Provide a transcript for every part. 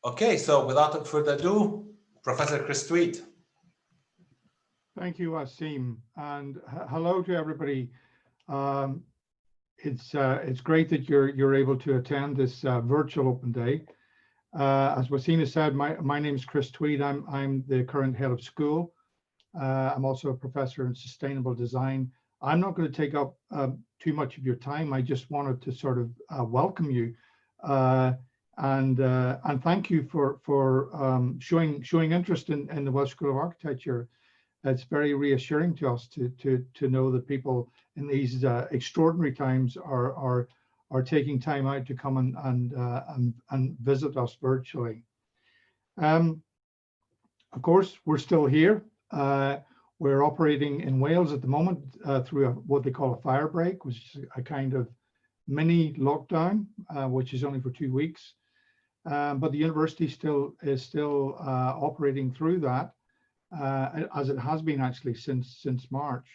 Okay, so without further ado, Professor Chris Tweed. Thank you, Wasim, and hello to everybody. It's great that you're able to attend this virtual open day. As Wasim has said, my name is Chris Tweed. I'm the current head of school. I'm also a professor in sustainable design. I'm not going to take up too much of your time. I just wanted to sort of welcome you and thank you for showing interest in the Welsh School of Architecture. It's very reassuring to us to know that people in these extraordinary times are taking time out to come and visit us virtually. Of course, we're still here. We're operating in Wales at the moment through what they call a fire break, which is a kind of mini lockdown, which is only for 2 weeks. But the university is still operating through that. As it has been actually since March,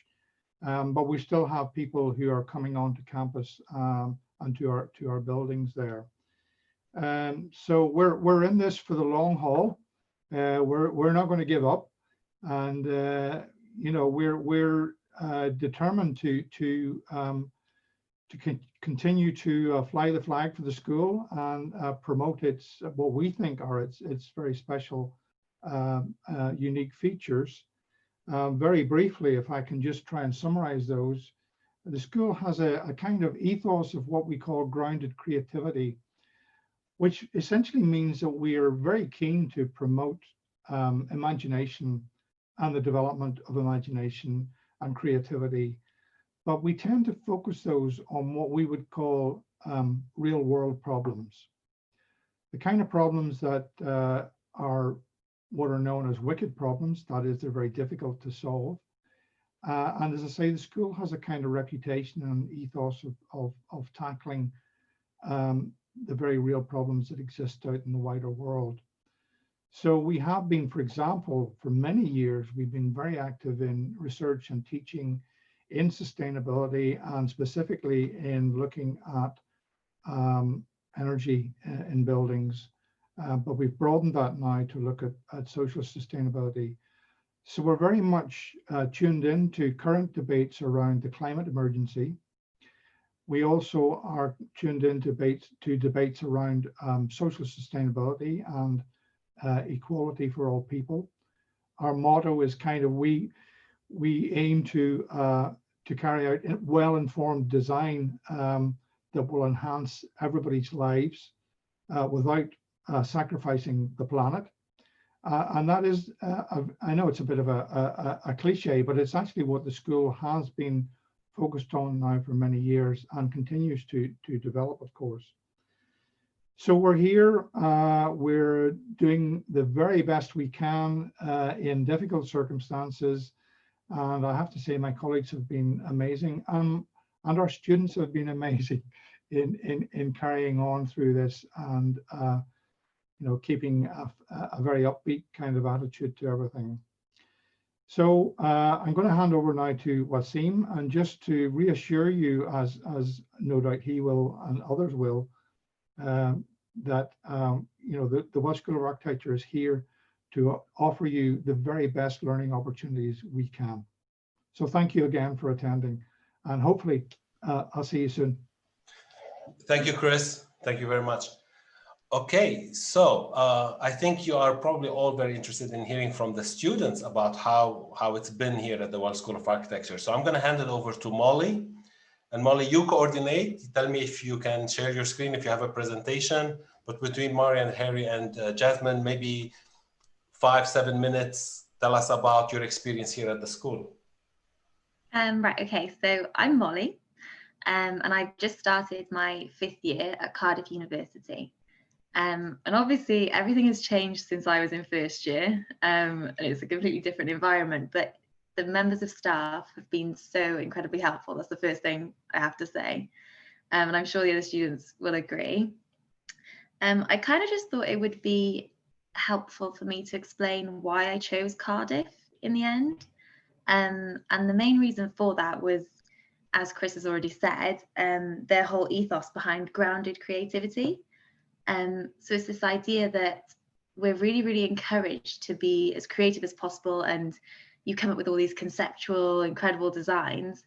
but we still have people who are coming onto campus and to our buildings there. So we're in this for the long haul. We're not going to give up, and you know we're determined to continue to fly the flag for the school and promote what we think are its very special. Unique features. Very briefly, if I can just try and summarize those, the school has a kind of ethos of what we call grounded creativity, which essentially means that we are very keen to promote imagination and the development of imagination and creativity. But we tend to focus those on what we would call real world problems. The kind of problems that are what are known as wicked problems, that is, they're very difficult to solve. And as I say, the school has a kind of reputation and ethos of tackling the very real problems that exist out in the wider world. So we have been, for example, for many years, we've been very active in research and teaching in sustainability and specifically in looking at energy in buildings. But we've broadened that now to look at social sustainability. So we're very much tuned in to current debates around the climate emergency. We also are tuned in to debates around social sustainability and equality for all people. Our motto is kind of we aim to carry out well-informed design that will enhance everybody's lives without sacrificing the planet. And that is, I know it's a bit of a cliche, but it's actually what the school has been focused on now for many years and continues to develop, of course. So we're here, we're doing the very best we can in difficult circumstances. And I have to say my colleagues have been amazing and our students have been amazing in carrying on through this and you know, keeping a very upbeat kind of attitude to everything. So I'm going to hand over now to Wasim, and just to reassure you, as no doubt he will and others will, that you know the Welsh School of Architecture is here to offer you the very best learning opportunities we can. So thank you again for attending, and hopefully I'll see you soon. Thank you, Chris. Thank you very much. Okay, so I think you are probably all very interested in hearing from the students about how it's been here at the Welsh School of Architecture. So I'm going to hand it over to Molly. And Molly, you coordinate. Tell me if you can share your screen, if you have a presentation. But between Mari and Harry and Jasmine, maybe 5-7 minutes, tell us about your experience here at the school. Right, okay, so I'm Molly, and I've just started my 5th year at Cardiff University. And obviously everything has changed since I was in 1st year, and it's a completely different environment, but the members of staff have been so incredibly helpful. That's the first thing I have to say. And I'm sure the other students will agree. I kind of just thought it would be helpful for me to explain why I chose Cardiff in the end. And the main reason for that was, as Chris has already said, their whole ethos behind grounded creativity. So it's this idea that we're really, really encouraged to be as creative as possible, and you come up with all these conceptual, incredible designs,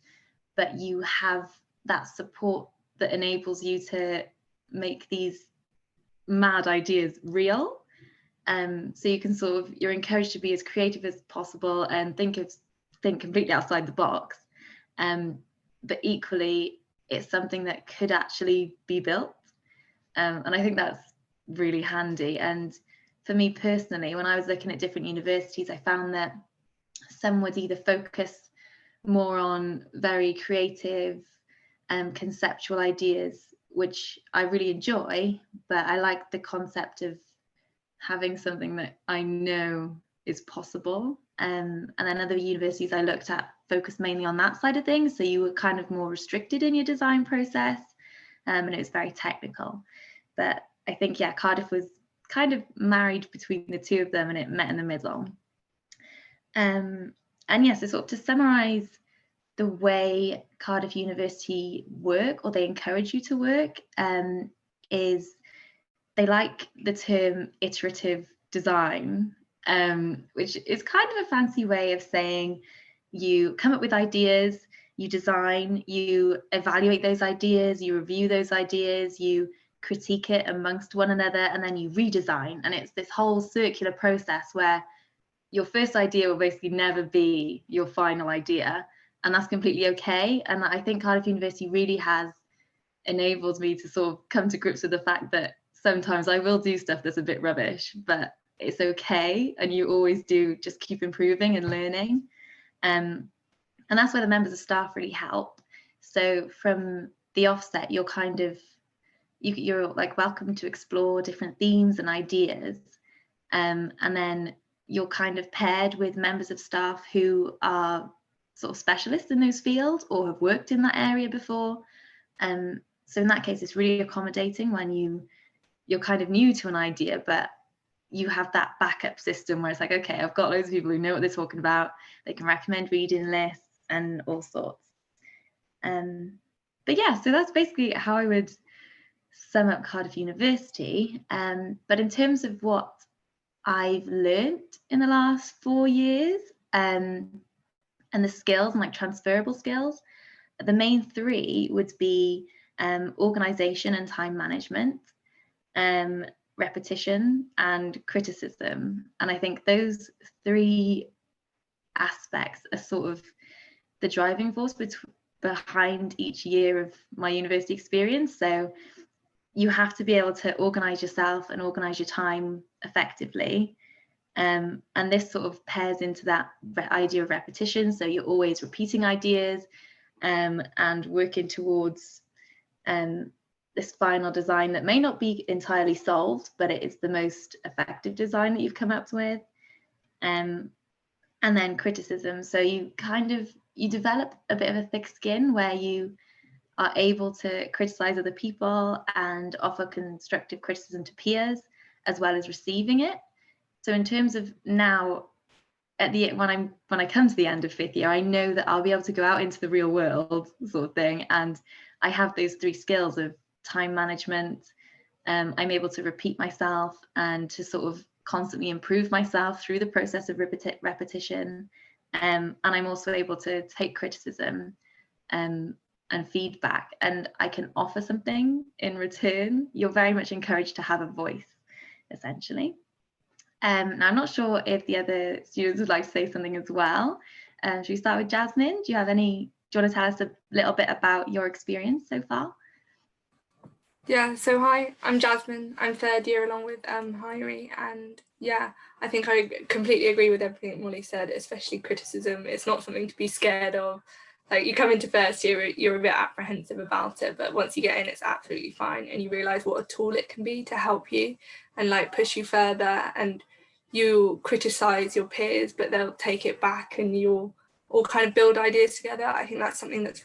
but you have that support that enables you to make these mad ideas real. So you can sort of, you're encouraged to be as creative as possible and think completely outside the box. But equally, it's something that could actually be built. And I think that's really handy. And for me personally, when I was looking at different universities, I found that some would either focus more on very creative and conceptual ideas, which I really enjoy, but I like the concept of having something that I know is possible. And then other universities I looked at focused mainly on that side of things. So you were kind of more restricted in your design process, and it was very technical. But I think, yeah, Cardiff was kind of married between the two of them, and it met in the middle. And yes, so sort of to summarize the way Cardiff University work, or they encourage you to work, is they like the term iterative design, which is kind of a fancy way of saying you come up with ideas, you design, you evaluate those ideas, you review those ideas, you critique it amongst one another, and then you redesign. And it's this whole circular process where your first idea will basically never be your final idea, and that's completely okay. And I think Cardiff University really has enabled me to sort of come to grips with the fact that sometimes I will do stuff that's a bit rubbish, but it's okay, and you always do just keep improving and learning. And that's where the members of staff really help. So from the offset, you're kind of, you're like welcome to explore different themes and ideas, and then you're kind of paired with members of staff who are sort of specialists in those fields or have worked in that area before. So in that case, it's really accommodating when you're kind of new to an idea, but you have that backup system where it's like, okay, I've got loads of people who know what they're talking about. They can recommend reading lists and all sorts. But yeah, so that's basically how I would sum up Cardiff University. But in terms of what I've learned in the last 4 years, and the skills and like transferable skills, the main three would be organisation and time management, repetition and criticism. And I think those three aspects are sort of the driving force behind each year of my university experience. So you have to be able to organise yourself and organise your time effectively. And this sort of pairs into that idea of repetition. So you're always repeating ideas and working towards this final design that may not be entirely solved, but it is the most effective design that you've come up with. And then criticism. So you develop a bit of a thick skin where you are able to criticize other people and offer constructive criticism to peers, as well as receiving it. So in terms of now, when I come to the end of 5th year, I know that I'll be able to go out into the real world sort of thing, and I have those three skills of time management. I'm able to repeat myself and to sort of constantly improve myself through the process of repetition, and I'm also able to take criticism and feedback, and I can offer something in return. You're very much encouraged to have a voice, essentially. Now, I'm not sure if the other students would like to say something as well. Should we start with Jasmine? Do you want to tell us a little bit about your experience so far? Yeah, so hi, I'm Jasmine. I'm 3rd year along with Hyrie, and yeah, I think I completely agree with everything Molly said, especially criticism. It's not something to be scared of. Like, you come into 1st year, you're a bit apprehensive about it, but once you get in, it's absolutely fine, and you realise what a tool it can be to help you and like push you further. And you criticise your peers, but they'll take it back, and you'll all kind of build ideas together. I think that's something that's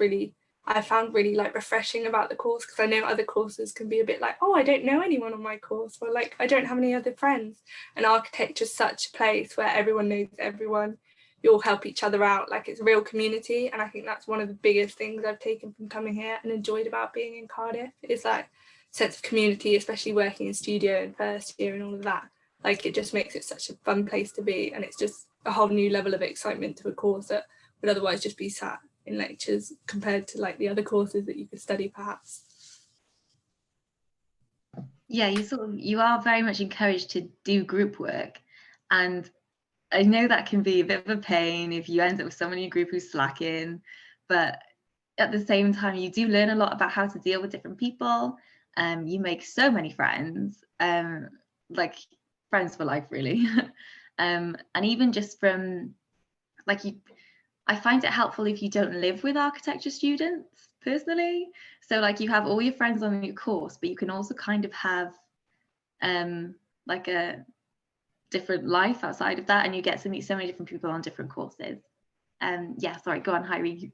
I found really like refreshing about the course, because I know other courses can be a bit like, oh, I don't know anyone on my course, or like I don't have any other friends. And architecture is such a place where everyone knows everyone. You all help each other out, like it's a real community. And I think that's one of the biggest things I've taken from coming here and enjoyed about being in Cardiff, is like sense of community, especially working in studio in 1st year and all of that. like it just makes it such a fun place to be, and it's just a whole new level of excitement to a course that would otherwise just be sat in lectures compared to like the other courses that you could study perhaps. Yeah, you are very much encouraged to do group work, and I know that can be a bit of a pain if you end up with someone in your group who's slacking, but at the same time you do learn a lot about how to deal with different people. You make so many friends, like friends for life really. And even just from like I find it helpful if you don't live with architecture students personally. So like you have all your friends on your course, but you can also kind of have like a different life outside of that, and you get to meet so many different people on different courses. Yeah, sorry, go on, Heiri.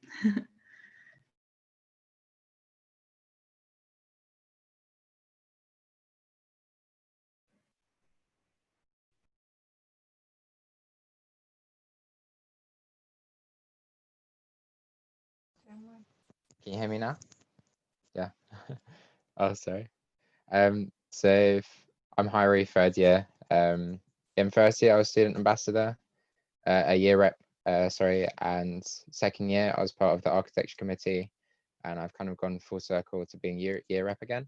Can you hear me now? Yeah. Oh, sorry. So I'm Heiri, third year. In first year, I was student ambassador, a year rep, and second year, I was part of the architecture committee, and I've kind of gone full circle to being year rep again.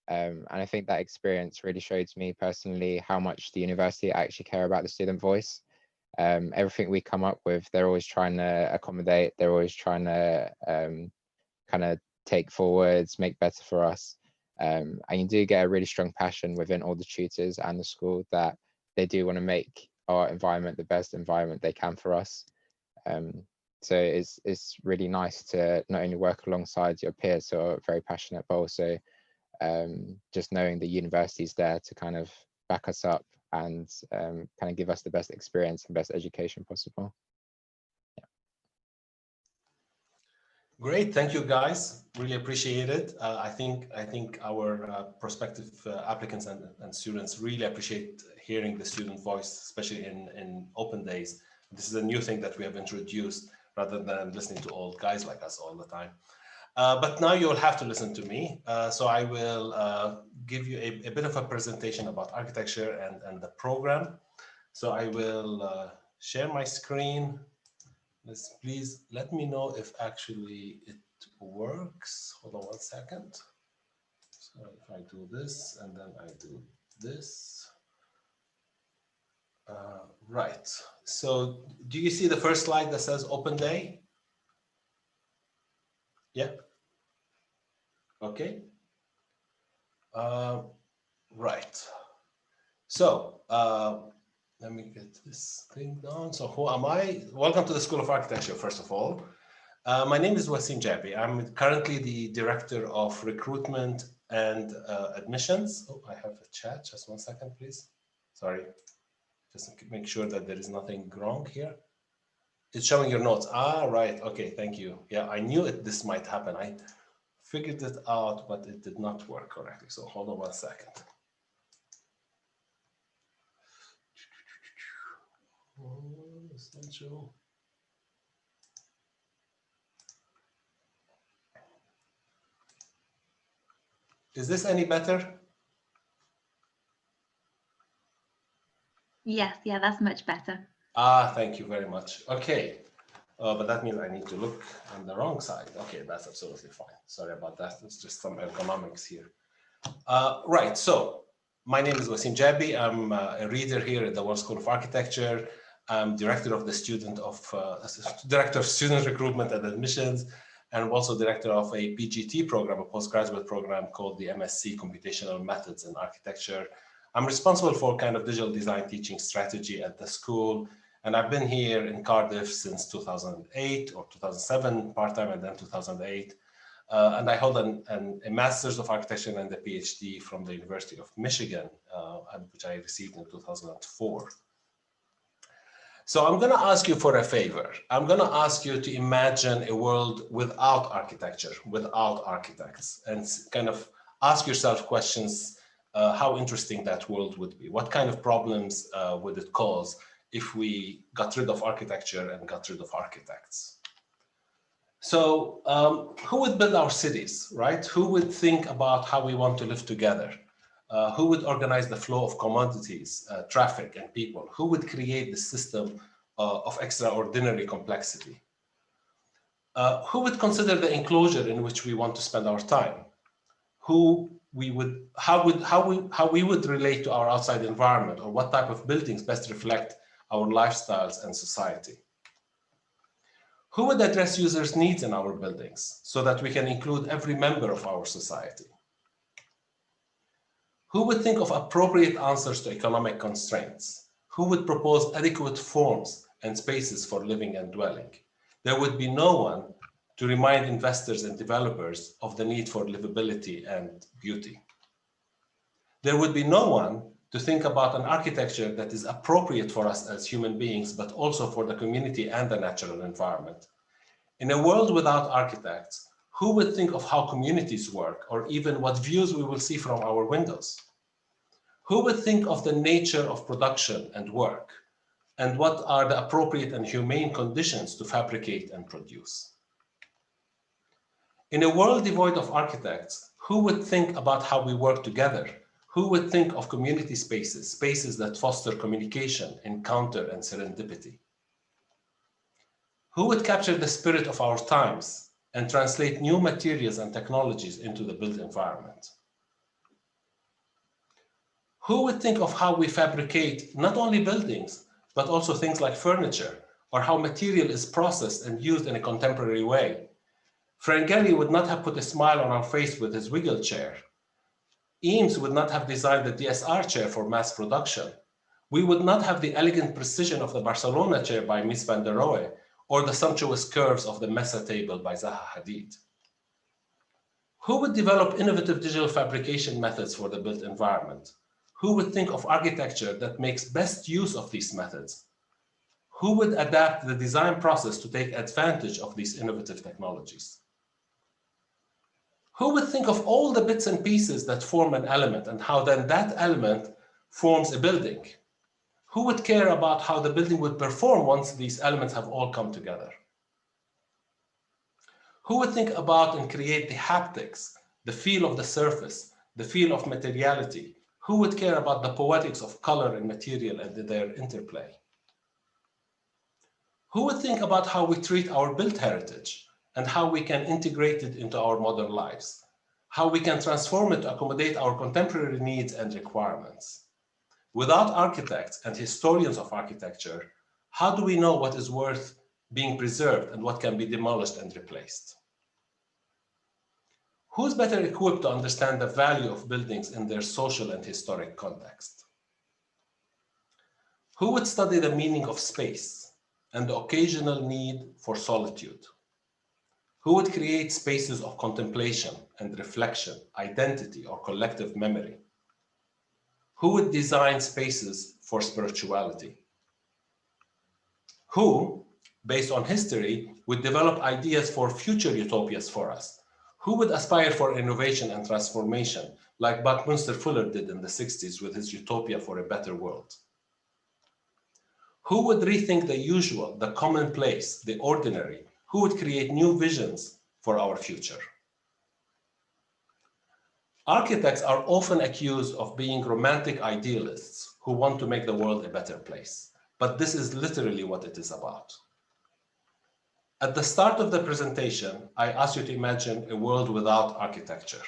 And I think that experience really showed me personally how much the university actually care about the student voice. Everything we come up with, they're always trying to accommodate, they're always trying to kind of take forwards, make better for us. And you do get a really strong passion within all the tutors and the school that they do want to make our environment the best environment they can for us. So it's really nice to not only work alongside your peers who are very passionate, but also just knowing the university's there to kind of back us up and kind of give us the best experience and best education possible. Great, thank you guys. Really appreciate it. I think our prospective applicants and students really appreciate hearing the student voice, especially in open days. This is a new thing that we have introduced rather than listening to old guys like us all the time. But now you'll have to listen to me. So I will give you a bit of a presentation about architecture and the program. So I will share my screen. Please let me know if actually it works. Hold on 1 second. So if I do this and then I do this. Right. So do you see the first slide that says open day? Yeah. Okay. Right. So let me get this thing down. So who am I? Welcome to the School of Architecture, first of all. My name is Wasim Jabi. I'm currently the Director of Recruitment and Admissions. Oh, I have a chat. Just 1 second, please. Sorry. Just make sure that there is nothing wrong here. It's showing your notes. Ah, right. Okay, thank you. Yeah, I knew this might happen. I figured it out, but it did not work correctly. So hold on 1 second. Essential. Is this any better? Yes, yeah, that's much better. Ah, thank you very much. Okay, but that means I need to look on the wrong side. Okay, that's absolutely fine. Sorry about that. It's just some ergonomics here. Right, so my name is Wasim Jabi. I'm a reader here at the Welsh School of Architecture. I'm director of Student Recruitment and Admissions, and I'm also director of a PGT program, a postgraduate program called the MSc Computational Methods in Architecture. I'm responsible for kind of digital design teaching strategy at the school, and I've been here in Cardiff since 2008 or 2007 part-time, and then 2008. And I hold a Master's of Architecture and a PhD from the University of Michigan, which I received in 2004. So I'm going to ask you for a favor. I'm going to ask you to imagine a world without architecture, without architects, and kind of ask yourself questions, how interesting that world would be. What kind of problems would it cause if we got rid of architecture and got rid of architects? So who would build our cities, right? Who would think about how we want to live together? Who would organize the flow of commodities, traffic, and people? Who would create the system of extraordinary complexity? Who would consider the enclosure in which we want to spend our time? How we would relate to our outside environment, or what type of buildings best reflect our lifestyles and society? Who would address users' needs in our buildings so that we can include every member of our society? Who would think of appropriate answers to economic constraints? Who would propose adequate forms and spaces for living and dwelling? There would be no one to remind investors and developers of the need for livability and beauty. There would be no one to think about an architecture that is appropriate for us as human beings, but also for the community and the natural environment. In a world without architects, who would think of how communities work, or even what views we will see from our windows? Who would think of the nature of production and work, and what are the appropriate and humane conditions to fabricate and produce? In a world devoid of architects, who would think about how we work together? Who would think of community spaces, spaces that foster communication, encounter, and serendipity? Who would capture the spirit of our times and translate new materials and technologies into the built environment? Who would think of how we fabricate not only buildings, but also things like furniture, or how material is processed and used in a contemporary way? Frank Gehry would not have put a smile on our face with his wiggle chair. Eames would not have designed the DSR chair for mass production. We would not have the elegant precision of the Barcelona chair by Mies van der Rohe, or the sumptuous curves of the Mesa table by Zaha Hadid. Who would develop innovative digital fabrication methods for the built environment? Who would think of architecture that makes best use of these methods? Who would adapt the design process to take advantage of these innovative technologies? Who would think of all the bits and pieces that form an element and how then that element forms a building? Who would care about how the building would perform once these elements have all come together? Who would think about and create the haptics, the feel of the surface, the feel of materiality? Who would care about the poetics of color and material and their interplay? Who would think about how we treat our built heritage and how we can integrate it into our modern lives, how we can transform it to accommodate our contemporary needs and requirements? Without architects and historians of architecture, how do we know what is worth being preserved and what can be demolished and replaced? Who's better equipped to understand the value of buildings in their social and historic context? Who would study the meaning of space and the occasional need for solitude? Who would create spaces of contemplation and reflection, identity, or collective memory? Who would design spaces for spirituality? Who, based on history, would develop ideas for future utopias for us? Who would aspire for innovation and transformation, like Buckminster Fuller did in the 60s with his Utopia for a Better World? Who would rethink the usual, the commonplace, the ordinary? Who would create new visions for our future? Architects are often accused of being romantic idealists who want to make the world a better place, but this is literally what it is about. At the start of the presentation, I asked you to imagine a world without architecture.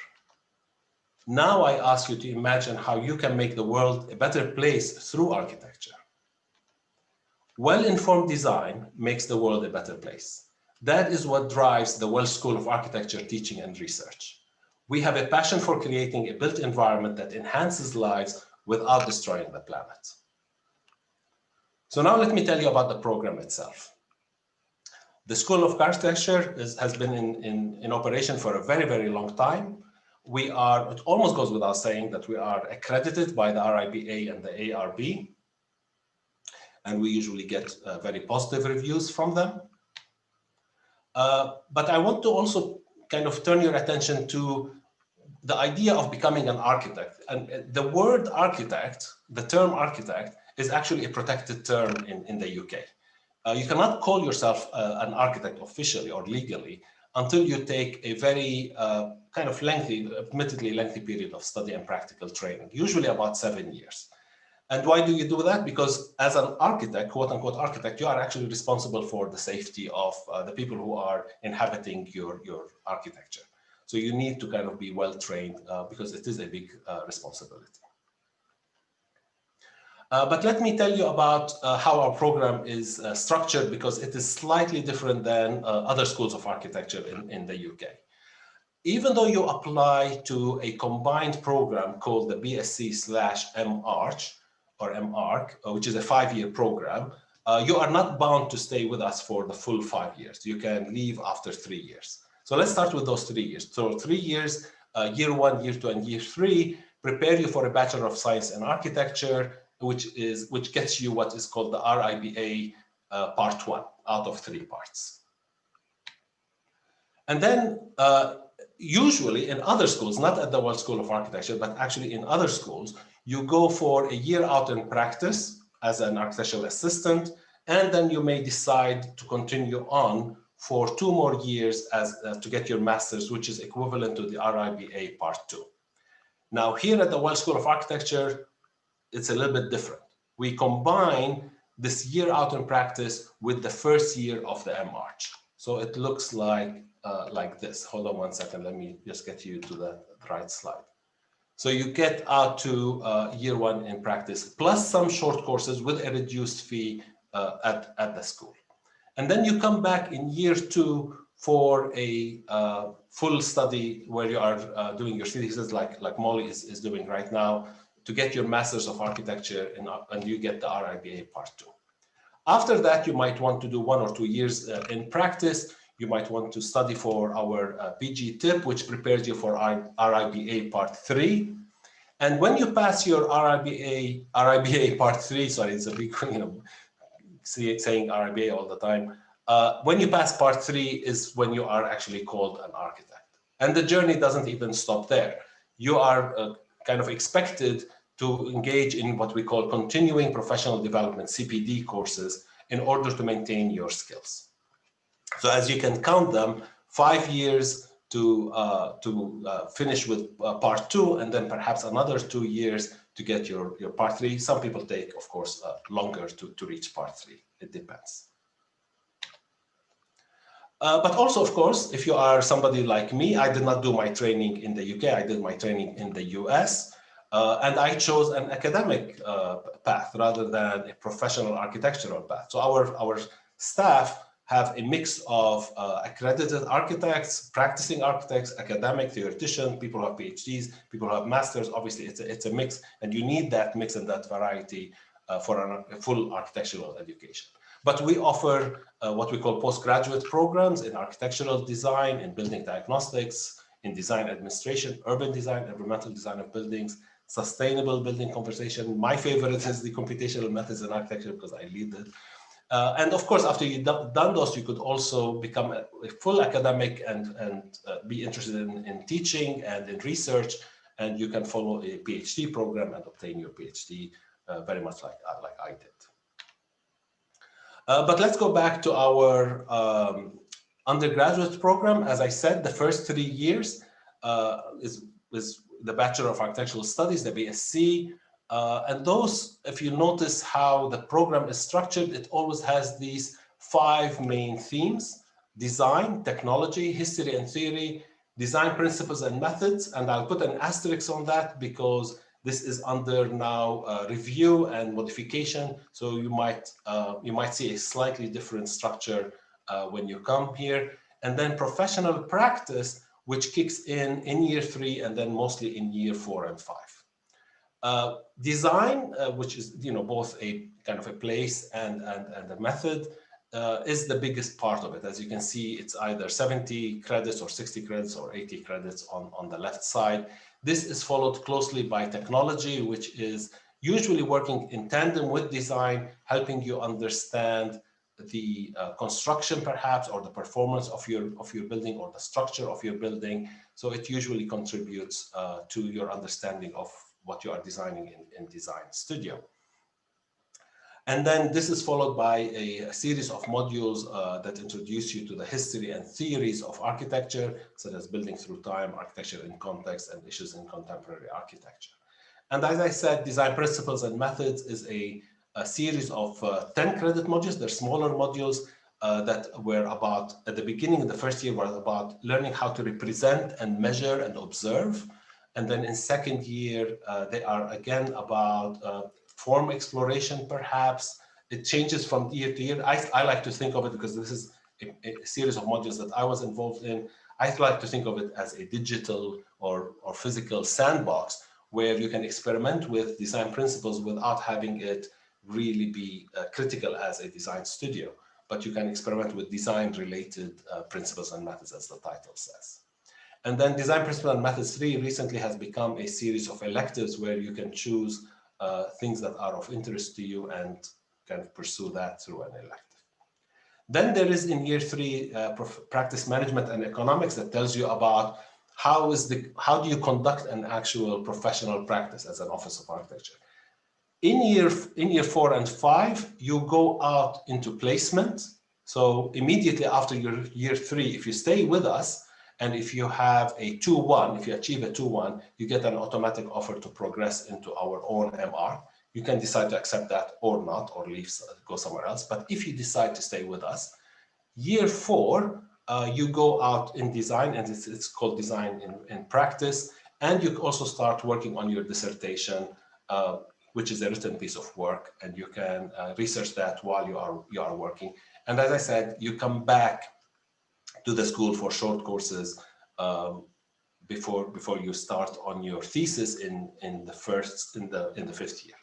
Now I ask you to imagine how you can make the world a better place through architecture. Well-informed design makes the world a better place. That is what drives the Welsh School of Architecture teaching and research. We have a passion for creating a built environment that enhances lives without destroying the planet. So now let me tell you about the program itself. The School of Architecture has been in operation for a very, very long time. It almost goes without saying that we are accredited by the RIBA and the ARB. And we usually get very positive reviews from them. But I want to also kind of turn your attention to the idea of becoming an architect. And the word architect, the term architect, is actually a protected term in the UK. You cannot call yourself an architect officially or legally until you take a very kind of lengthy, admittedly lengthy period of study and practical training, usually about 7 years. And why do you do that? Because as an architect, quote unquote architect, you are actually responsible for the safety of the people who are inhabiting your architecture. So you need to kind of be well trained because it is a big responsibility. But let me tell you about how our program is structured, because it is slightly different than other schools of architecture in the UK. Even though you apply to a combined program called the BSc/MArch or MArch, which is a 5-year program, you are not bound to stay with us for the full 5 years. You can leave after 3 years. So let's start with those 3 years. So 3 years, year 1, year 2, and year 3 prepare you for a Bachelor of Science in Architecture, which gets you what is called the RIBA Part 1 out of 3 parts. And then usually in other schools, not at the Welsh School of Architecture, but actually in other schools, you go for a year out in practice as an architectural assistant, and then you may decide to continue on for 2 more years as to get your master's, which is equivalent to the RIBA Part 2. Now here at the Welsh School of Architecture, it's a little bit different. We combine this year out in practice with the first year of the MArch. So it looks like this. Hold on 1 second. Let me just get you to the right slide. So you get out to year 1 in practice, plus some short courses with a reduced fee at the school. And then you come back in year 2 for a full study where you are doing your thesis like Molly is doing right now, to get your Masters of Architecture and you get the RIBA Part 2. After that, you might want to do 1 or 2 years in practice. You might want to study for our PG TIP, which prepares you for RIBA Part 3. And when you pass your RIBA Part 3, sorry, it's a big, saying RIBA all the time. When you pass Part 3 is when you are actually called an architect. And the journey doesn't even stop there. You are kind of expected to engage in what we call continuing professional development, CPD courses, in order to maintain your skills. So as you can count them, 5 years to finish with Part 2, and then perhaps another 2 years to get your Part 3. Some people take, of course, longer to reach Part 3. It depends. But also, of course, if you are somebody like me, I did not do my training in the UK, I did my training in the US, and I chose an academic path rather than a professional architectural path. So our staff have a mix of accredited architects, practicing architects, academic, theoreticians, people who have PhDs, people who have masters. Obviously, it's a mix, and you need that mix and that variety for a full architectural education. But we offer what we call postgraduate programs in architectural design, in building diagnostics, in design administration, urban design, environmental design of buildings, sustainable building conversation. My favorite is the computational methods in architecture because I lead it. And of course, after you've done those, you could also become a full academic and be interested in teaching and in research, and you can follow a PhD program and obtain your PhD very much like I did. But let's go back to our undergraduate program. As I said, the first 3 years is the Bachelor of Architectural Studies, the BSc. And those, if you notice how the program is structured, it always has these 5 main themes: design, technology, history and theory, design principles and methods. And I'll put an asterisk on that because this is under now review and modification. So you might see a slightly different structure when you come here. And then professional practice, which kicks in year 3 and then mostly in year 4 and 5. Design, which is both a kind of a place and a method, is the biggest part of it. As you can see, it's either 70 credits or 60 credits or 80 credits on the left side. This is followed closely by technology, which is usually working in tandem with design, helping you understand the construction perhaps, or the performance of your building, or the structure of your building. So it usually contributes to your understanding of what you are designing in Design Studio. And then this is followed by a series of modules that introduce you to the history and theories of architecture, such as building through time, architecture in context, and issues in contemporary architecture. And as I said, design principles and methods is a series of 10 credit modules. They're smaller modules that were about, at the beginning of the first year, were about learning how to represent and measure and observe. And then in second year, they are again about form exploration, perhaps. It changes from year to year. I like to think of it, because this is a series of modules that I was involved in. I like to think of it as a digital or physical sandbox, where you can experiment with design principles without having it really be critical as a design studio. But you can experiment with design-related principles and methods, as the title says. And then Design Principles and Methods 3 recently has become a series of electives where you can choose things that are of interest to you and kind of pursue that through an elective. Then there is in year 3 practice management and economics that tells you about how do you conduct an actual professional practice as an Office of Architecture. In year 4 and 5, you go out into placement. So immediately after your year 3, if you stay with us, and if you have a 2-1, if you achieve a 2-1, you get an automatic offer to progress into our own MR. You can decide to accept that or not, or leave, go somewhere else. But if you decide to stay with us, year 4, you go out in design, and it's called design in practice. And you also start working on your dissertation, which is a written piece of work, and you can research that while you are working. And as I said, you come back to the school for short courses before you start on your thesis in the 5th year.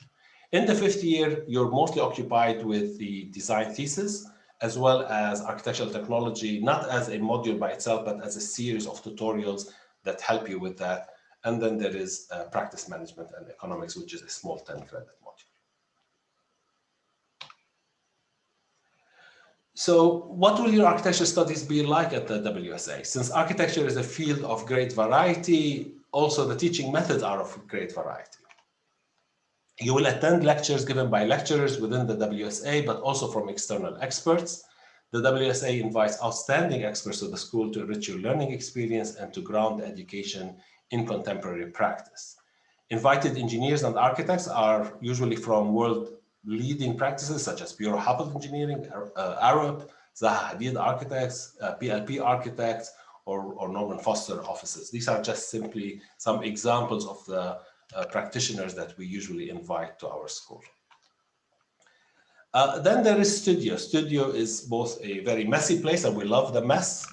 In the 5th year, you're mostly occupied with the design thesis, as well as architectural technology, not as a module by itself, but as a series of tutorials that help you with that. And then there is practice management and economics, which is a small 10-credit module. So what will your architecture studies be like at the WSA? Since architecture is a field of great variety, also the teaching methods are of great variety. You will attend lectures given by lecturers within the WSA, but also from external experts. The WSA invites outstanding experts to the school to enrich your learning experience and to ground education in contemporary practice. Invited engineers and architects are usually from world-leading practices such as Bureau Happold Engineering, Arup, Zaha Hadid Architects, PLP Architects, or Norman Foster offices. These are just simply some examples of the practitioners that we usually invite to our school. Then there is Studio. Studio is both a very messy place, and we love the mess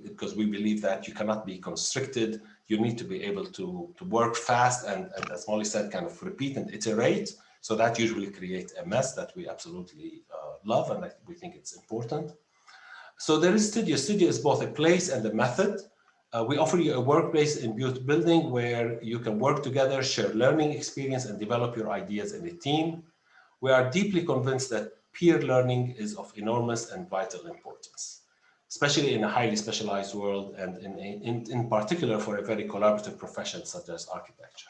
because we believe that you cannot be constricted. You need to be able to work fast and as Molly said, kind of repeat and iterate. So that usually creates a mess that we absolutely love, and we think it's important. So there is Studio. Studio is both a place and a method. We offer you a workplace in Butte Building where you can work together, share learning experience, and develop your ideas in a team. We are deeply convinced that peer learning is of enormous and vital importance, especially in a highly specialized world, and in particular for a very collaborative profession such as architecture.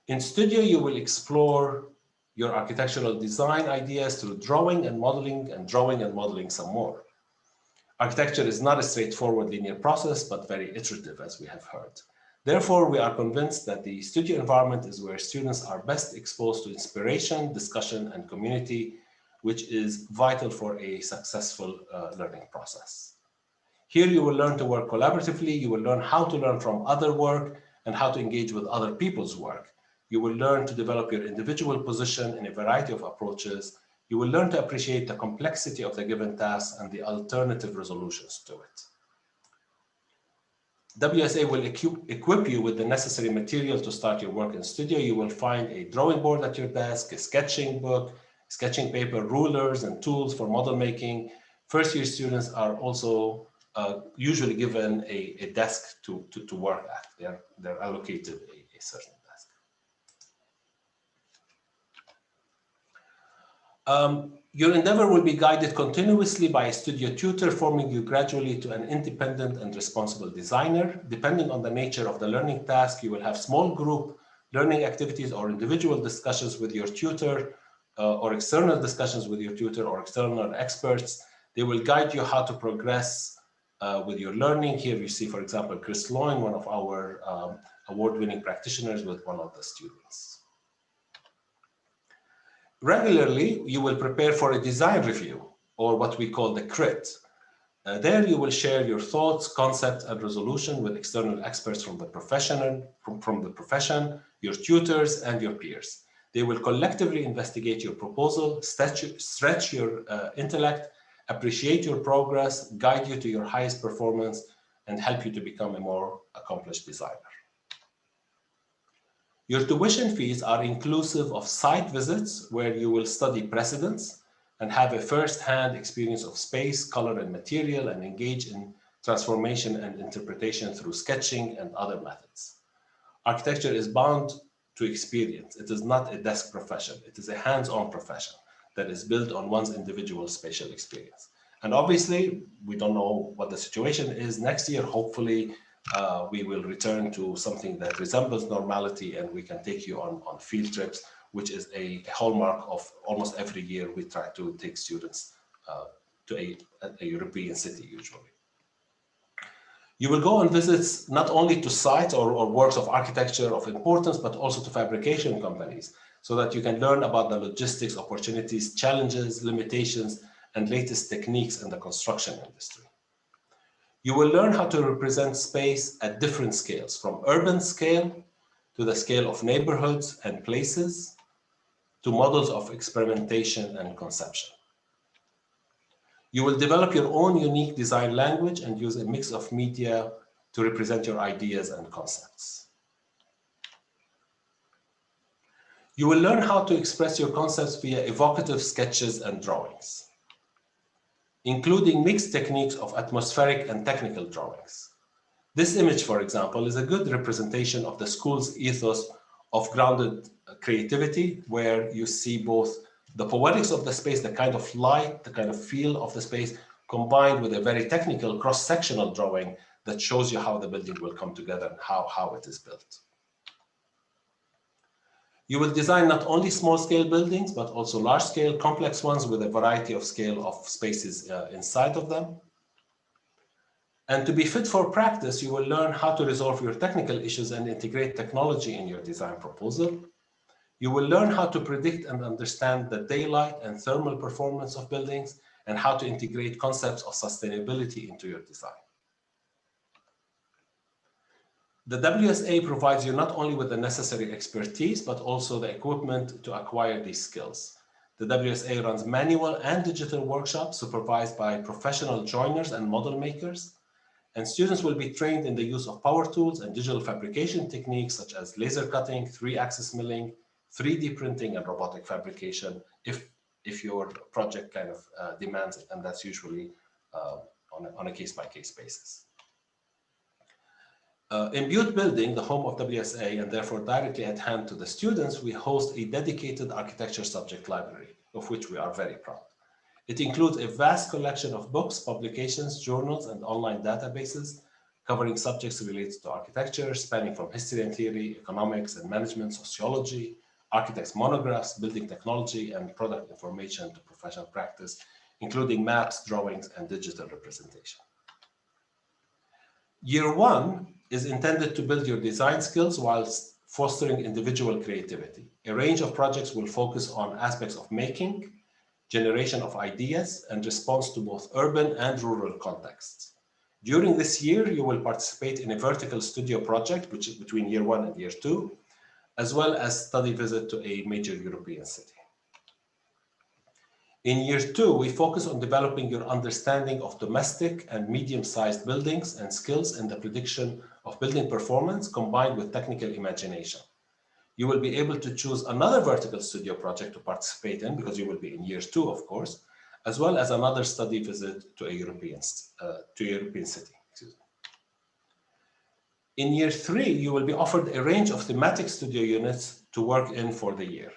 In Studio, you will explore your architectural design ideas through drawing and modeling some more. Architecture is not a straightforward linear process, but very iterative, as we have heard. Therefore, we are convinced that the studio environment is where students are best exposed to inspiration, discussion, and community, which is vital for a successful learning process. Here, you will learn to work collaboratively. You will learn how to learn from other work and how to engage with other people's work. You will learn to develop your individual position in a variety of approaches. You will learn to appreciate the complexity of the given task and the alternative resolutions to it. WSA will equip you with the necessary material to start your work in Studio. You will find a drawing board at your desk, a sketching book, sketching paper, rulers, and tools for model making. First-year students are also usually given a desk to work at. They're allocated a certain desk. Your endeavor will be guided continuously by a studio tutor, forming you gradually to an independent and responsible designer. Depending on the nature of the learning task, you will have small group learning activities or individual discussions with your tutor or external discussions with your tutor or external experts. They will guide you how to progress with your learning. Here you see, for example, Chris Loyne, one of our award-winning practitioners with one of the students. Regularly, you will prepare for a design review, or what we call the crit. There you will share your thoughts, concepts, and resolution with external experts from the profession, your tutors, and your peers. They will collectively investigate your proposal, stretch your intellect, appreciate your progress, guide you to your highest performance, and help you to become a more accomplished designer. Your tuition fees are inclusive of site visits where you will study precedents and have a first-hand experience of space, color, and material, and engage in transformation and interpretation through sketching and other methods. Architecture is bound to experience. It is not a desk profession. It is a hands-on profession that is built on one's individual spatial experience. And obviously, we don't know what the situation is next year. Hopefully, we will return to something that resembles normality, and we can take you on field trips, which is a hallmark of almost every year. We try to take students to a European city usually. You will go on visits not only to sites or works of architecture of importance, but also to fabrication companies, so that you can learn about the logistics, opportunities, challenges, limitations, and latest techniques in the construction industry. You will learn how to represent space at different scales, from urban scale to the scale of neighborhoods and places, to models of experimentation and conception. You will develop your own unique design language and use a mix of media to represent your ideas and concepts. You will learn how to express your concepts via evocative sketches and drawings, including mixed techniques of atmospheric and technical drawings. This image, for example, is a good representation of the school's ethos of grounded creativity, where you see both the poetics of the space, the kind of light, the kind of feel of the space, combined with a very technical cross-sectional drawing that shows you how the building will come together and how it is built. You will design not only small-scale buildings, but also large-scale, complex ones with a variety of scale of spaces inside of them. And to be fit for practice, you will learn how to resolve your technical issues and integrate technology in your design proposal. You will learn how to predict and understand the daylight and thermal performance of buildings, and how to integrate concepts of sustainability into your design. The WSA provides you not only with the necessary expertise, but also the equipment to acquire these skills. The WSA runs manual and digital workshops supervised by professional joiners and model makers, and students will be trained in the use of power tools and digital fabrication techniques such as laser cutting, 3-axis milling, 3D printing, and robotic fabrication if your project kind of demands it, and that's usually on a case-by-case basis. In Butte Building, the home of WSA, and therefore directly at hand to the students, we host a dedicated architecture subject library, of which we are very proud. It includes a vast collection of books, publications, journals, and online databases covering subjects related to architecture, spanning from history and theory, economics and management, sociology, architects' monographs, building technology, and product information to professional practice, including maps, drawings, and digital representation. Year one is intended to build your design skills whilst fostering individual creativity. A range of projects will focus on aspects of making, generation of ideas, and response to both urban and rural contexts. During this year, you will participate in a vertical studio project, which is between year one and year two, as well as study visit to a major European city. In year two, we focus on developing your understanding of domestic and medium-sized buildings and skills in the prediction of building performance combined with technical imagination. You will be able to choose another vertical studio project to participate in, because you will be in year two, of course, as well as another study visit to a European city. In year three, you will be offered a range of thematic studio units to work in for the year.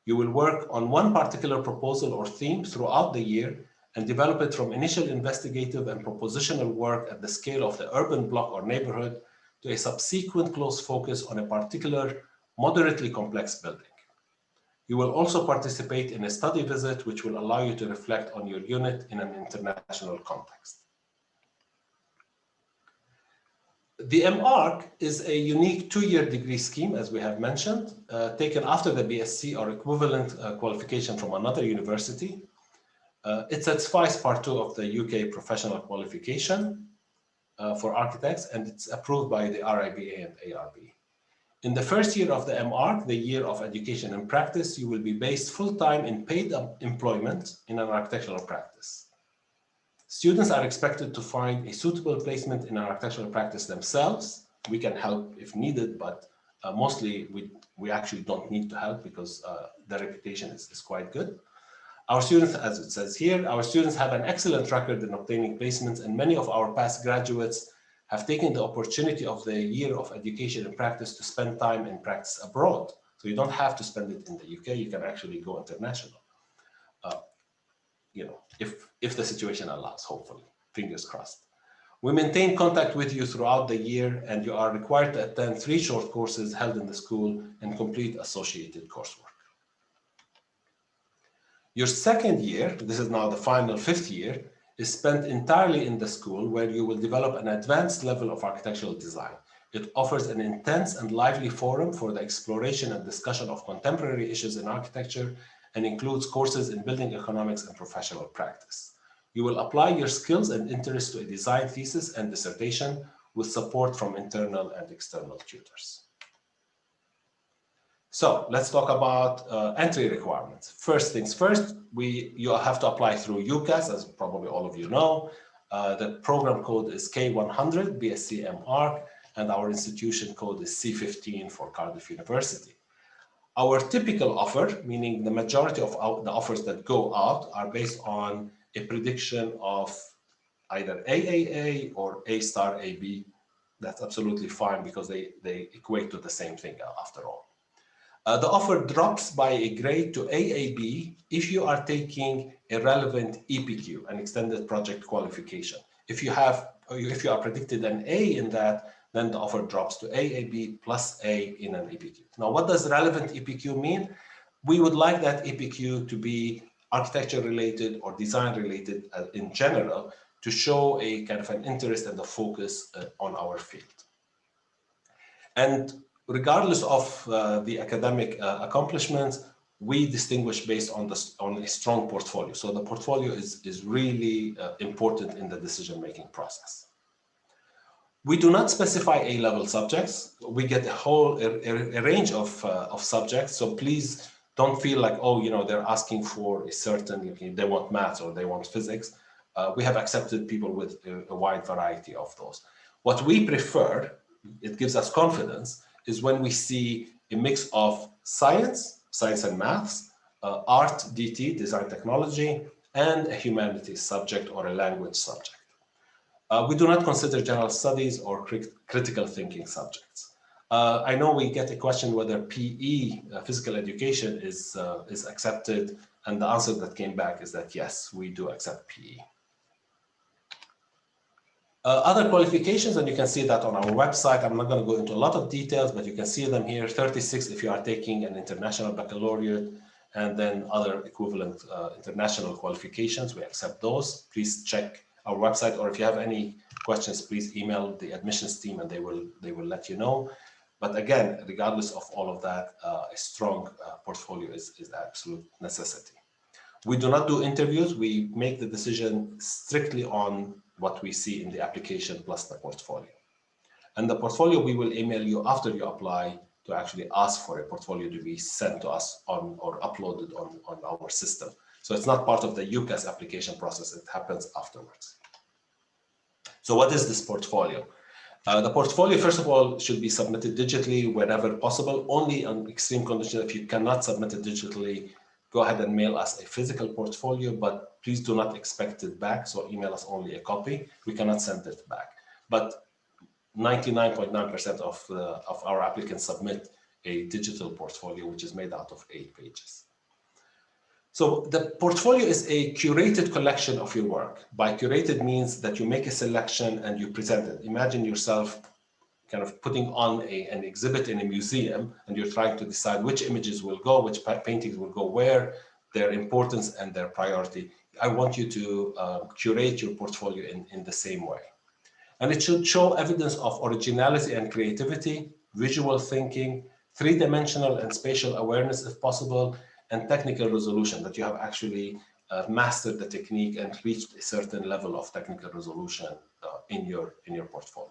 You will work on one particular proposal or theme throughout the year and develop it from initial investigative and propositional work at the scale of the urban block or neighborhood to a subsequent close focus on a particular moderately complex building. You will also participate in a study visit, which will allow you to reflect on your unit in an international context. The MArch is a unique 2-year degree scheme, as we have mentioned, taken after the BSc or equivalent qualification from another university. It satisfies part 2 of the UK professional qualification for architects, and it's approved by the RIBA and ARB. In the first year of the MArch, the year of education and practice, you will be based full-time in paid employment in an architectural practice. Students are expected to find a suitable placement in an architectural practice themselves. We can help if needed, but mostly we actually don't need to help because the reputation is quite good. Our students, as it says here, our students have an excellent record in obtaining placements, and many of our past graduates have taken the opportunity of the year of education and practice to spend time in practice abroad. So you don't have to spend it in the UK, you can actually go international. You know, if the situation allows, hopefully, fingers crossed. We maintain contact with you throughout the year, and you are required to attend 3 short courses held in the school and complete associated coursework. Your second year, this is now the final 5th year, is spent entirely in the school, where you will develop an advanced level of architectural design. It offers an intense and lively forum for the exploration and discussion of contemporary issues in architecture, and includes courses in building economics and professional practice. You will apply your skills and interests to a design thesis and dissertation with support from internal and external tutors. So let's talk about entry requirements. First things first, you have to apply through UCAS, as probably all of you know. The program code is K100 BSc MArch, and our institution code is C15 for Cardiff University. Our typical offer, meaning the majority of the offers that go out, are based on a prediction of either AAA or A** AB. That's absolutely fine because they equate to the same thing after all. The offer drops by a grade to AAB if you are taking a relevant EPQ, an extended project qualification. If you are predicted an A in that, then the offer drops to AAB plus A in an EPQ. Now, what does relevant EPQ mean? We would like that EPQ to be architecture related or design related in general, to show a kind of an interest and a focus on our field. And regardless of the academic accomplishments, we distinguish based on a strong portfolio. So the portfolio is really important in the decision-making process. We do not specify A-level subjects. We get a range of subjects. So please don't feel like, oh, you know, they're asking for a certain, they want maths or they want physics. We have accepted people with a wide variety of those. What we prefer, it gives us confidence, is when we see a mix of science and maths, art, DT, design technology, and a humanities subject or a language subject. We do not consider general studies or critical thinking subjects. I know we get a question whether PE, physical education, is accepted, and the answer that came back is that yes, we do accept PE. Other qualifications, and you can see that on our website. I'm not going to go into a lot of details, but you can see them here. 36 if you are taking an international baccalaureate, and then other equivalent international qualifications. We accept those. Please check our website, or if you have any questions, please email the admissions team and they will let you know. But again, regardless of all of that, a strong portfolio is absolute necessity. We do not do interviews. We make the decision strictly on what we see in the application plus the portfolio. And the portfolio, we will email you after you apply to actually ask for a portfolio to be sent to us on or uploaded on our system. So it's not part of the UCAS application process. It happens afterwards. So what is this portfolio? The portfolio, first of all, should be submitted digitally whenever possible. Only on extreme conditions, if you cannot submit it digitally, go ahead and mail us a physical portfolio, but please do not expect it back. So email us only a copy. We cannot send it back. But 99.9% of our applicants submit a digital portfolio, which is made out of 8 pages. So the portfolio is a curated collection of your work. By curated means that you make a selection and you present it. Imagine yourself kind of putting on an exhibit in a museum, and you're trying to decide which images will go, which paintings will go where, their importance and their priority. I want you to curate your portfolio in the same way. And it should show evidence of originality and creativity, visual thinking, three-dimensional and spatial awareness if possible, and technical resolution, that you have actually mastered the technique and reached a certain level of technical resolution in your portfolio.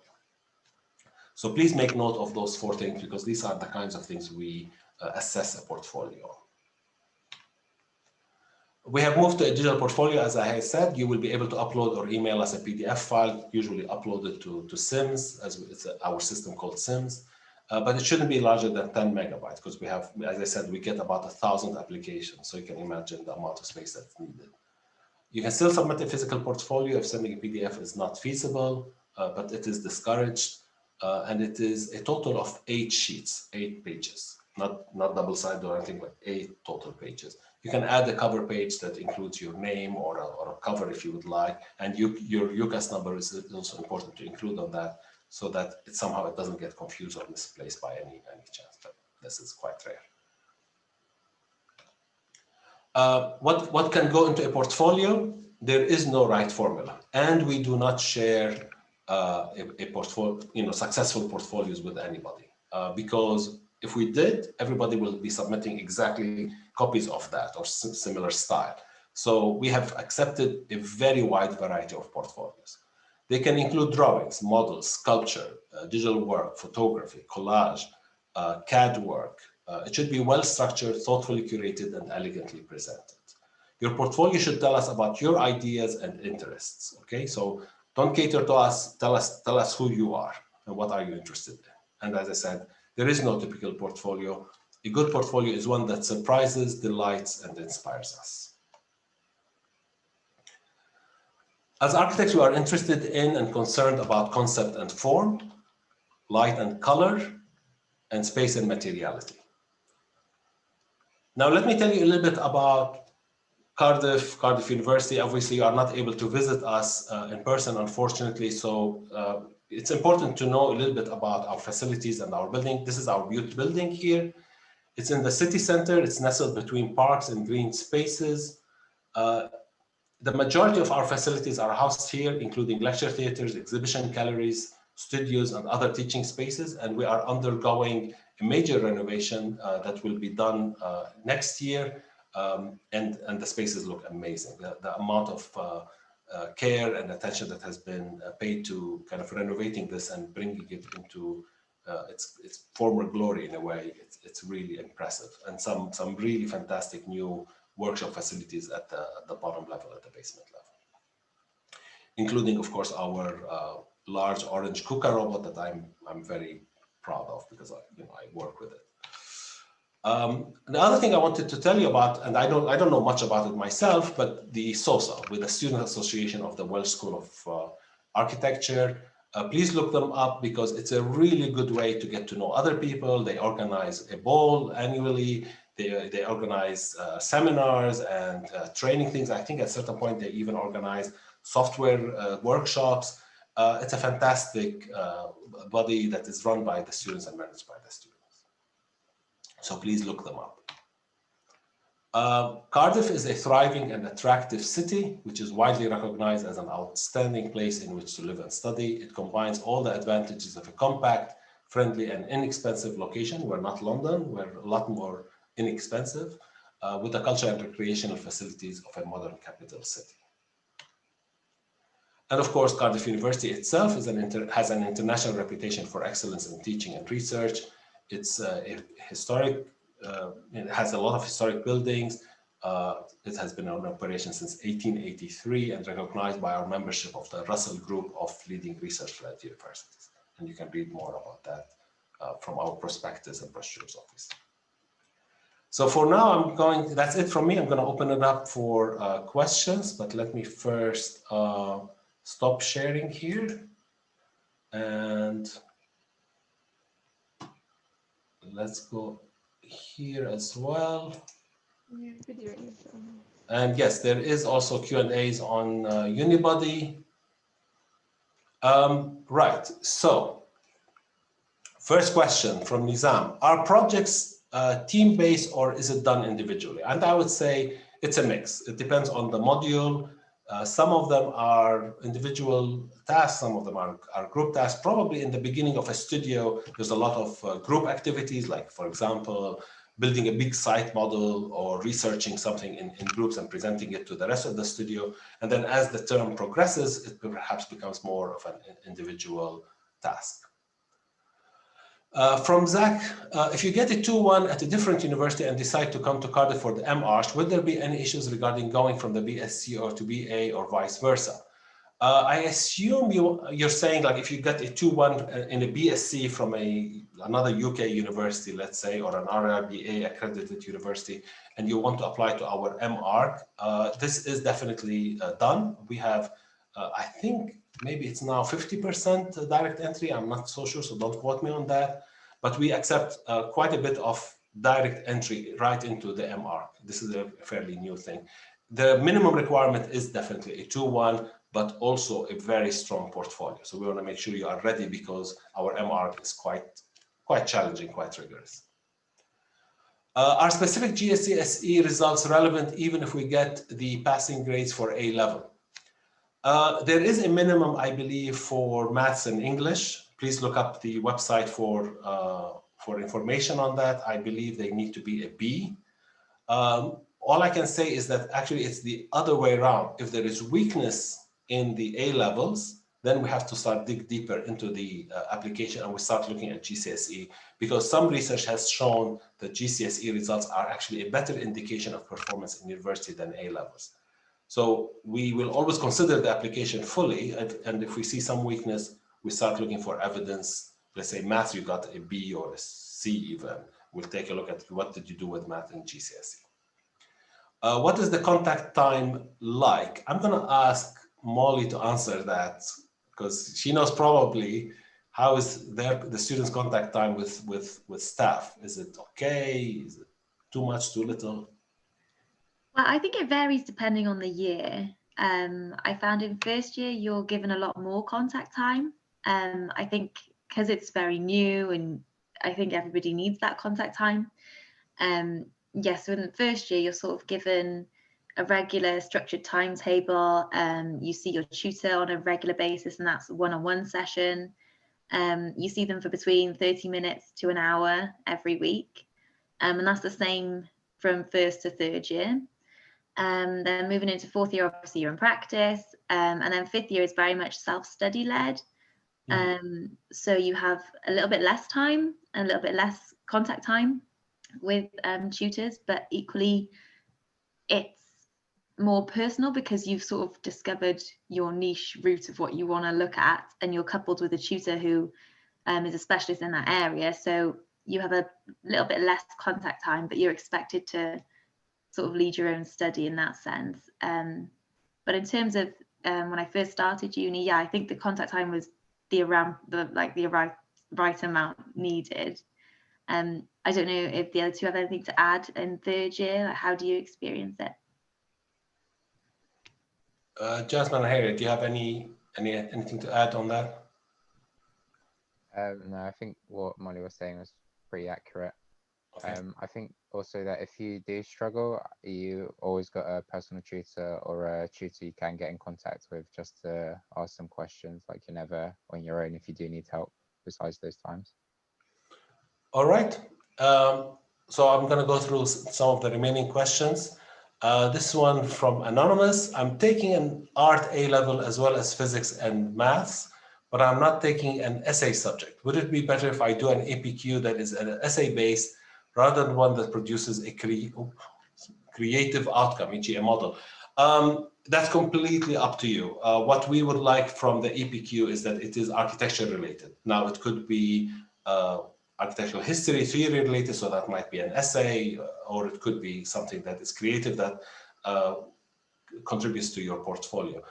So please make note of those 4 things, because these are the kinds of things we assess a portfolio. We have moved to a digital portfolio. As I said, you will be able to upload or email us a PDF file, usually uploaded to SIMS, as it's our system called SIMS. But it shouldn't be larger than 10 megabytes, because we have, as I said, we get about 1,000 applications. So you can imagine the amount of space that's needed. You can still submit a physical portfolio if sending a PDF is not feasible, but it is discouraged. And it is a total of 8 sheets, 8 pages, not double-sided or anything, but 8 total pages. You can add a cover page that includes your name or a cover if you would like, and your UCAS number is also important to include on that, so that it doesn't get confused or misplaced by any chance. But this is quite rare. What can go into a portfolio? There is no right formula, and we do not share a portfolio, successful portfolios with anybody, because if we did, everybody will be submitting exactly copies of that or similar style. So we have accepted a very wide variety of portfolios. They can include drawings, models, sculpture, digital work, photography, collage, CAD work. It should be well structured, thoughtfully curated, and elegantly presented. Your portfolio should tell us about your ideas and interests. Okay, so don't cater to us. Tell us who you are and what are you interested in. And as I said, there is no typical portfolio. A good portfolio is one that surprises, delights, and inspires us. As architects, we are interested in and concerned about concept and form, light and color, and space and materiality. Now, let me tell you a little bit about Cardiff University. Obviously, you are not able to visit us in person, unfortunately, so it's important to know a little bit about our facilities and our building. This is our youth building here. It's in the city center. It's nestled between parks and green spaces. The majority of our facilities are housed here, including lecture theaters, exhibition galleries, studios, and other teaching spaces. And we are undergoing a major renovation that will be done next year. And the spaces look amazing. The amount of care and attention that has been paid to kind of renovating this and bringing it into its former glory in a way, it's really impressive. And some really fantastic new workshop facilities at the bottom level, at the basement level, including, of course, our large orange KUKA robot that I'm very proud of, because I work with it. The other thing I wanted to tell you about, and I don't know much about it myself, but the SOSA, with the Student Association of the Welsh School of Architecture. Please look them up, because it's a really good way to get to know other people. They organize a ball annually. They organize seminars and training things. I think at a certain point they even organize software workshops. It's a fantastic body that is run by the students and managed by the students. So please look them up. Cardiff is a thriving and attractive city, which is widely recognized as an outstanding place in which to live and study. It combines all the advantages of a compact, friendly, and inexpensive location. We're not London, we're a lot more inexpensive, with the cultural and recreational facilities of a modern capital city. And of course, Cardiff University itself has an international reputation for excellence in teaching and research. It's historic. It has a lot of historic buildings. It has been in operation since 1883 and recognized by our membership of the Russell Group of leading research-led universities. And you can read more about that from our prospectus and brochures, obviously. So for now, that's it from me. I'm going to open it up for questions, but let me first stop sharing here. And let's go here as well. And yes, there is also Q&As on Unibody. Right, so First question from Nizam. Are projects team-based or is it done individually? And I would say it's a mix. It depends on the module. Some of them are individual tasks, some of them are group tasks. Probably in the beginning of a studio, there's a lot of group activities, like, for example, building a big site model or researching something in groups and presenting it to the rest of the studio. And then as the term progresses, it perhaps becomes more of an individual task. From Zach, if you get a 2-1 at a different university and decide to come to Cardiff for the MArch, would there be any issues regarding going from the BSc or to BA or vice versa? I assume you're saying, like, if you get a 2-1 in a BSc from another UK university, let's say, or an RRBA accredited university, and you want to apply to our MArch, this is definitely done. We have, I think, maybe it's now 50% direct entry. I'm not so sure, so don't quote me on that. But we accept quite a bit of direct entry right into the MArch. This is a fairly new thing. The minimum requirement is definitely a 2-1, but also a very strong portfolio. So we want to make sure you are ready because our MArch is quite challenging, quite rigorous. Are specific GCSE results relevant even if we get the passing grades for A level? There is a minimum, I believe, for maths and English. Please look up the website for information on that. I believe they need to be a B. All I can say is that actually it's the other way around. If there is weakness in the A levels, then we have to start dig deeper into the application and we start looking at GCSE, because some research has shown that GCSE results are actually a better indication of performance in university than A levels. So we will always consider the application fully, and if we see some weakness, we start looking for evidence. Let's say math, you got a B or a C even. We'll take a look at what did you do with math in GCSE. What is the contact time like? I'm going to ask Molly to answer that because she knows probably how is the students' contact time with staff. Is it okay? Is it too much, too little? Well, I think it varies depending on the year. I found in first year, you're given a lot more contact time. I think because it's very new and I think everybody needs that contact time. Yes, so in the first year, you're sort of given a regular structured timetable. You see your tutor on a regular basis, and that's a one-on-one session. You see them for between 30 minutes to an hour every week. And that's the same from first to third year. Then moving into fourth year, obviously you're in practice. And then fifth year is very much self-study led. So you have a little bit less time and a little bit less contact time with tutors, but equally it's more personal because you've sort of discovered your niche route of what you want to look at, and you're coupled with a tutor who is a specialist in that area. So you have a little bit less contact time, but you're expected to sort of lead your own study in that sense. But in terms of when I first started uni, yeah, I think the contact time was the right amount needed. I don't know if the other two have anything to add in third year. Like, how do you experience it? Jasmine, Harriet, do you have anything to add on that? No, I think what Molly was saying was pretty accurate. Okay. I think also that if you do struggle, you always got a personal tutor or a tutor you can get in contact with just to ask some questions. Like, you're never on your own if you do need help besides those times. All right. So I'm going to go through some of the remaining questions. This one from Anonymous. I'm taking an art A level as well as physics and maths, but I'm not taking an essay subject. Would it be better if I do an APQ that is an essay based rather than one that produces a creative outcome, e.g. a model? That's completely up to you. What we would like from the APQ is that it is architecture related. Now it could be architectural history, theory related, so that might be an essay, or it could be something that is creative that contributes to your portfolio.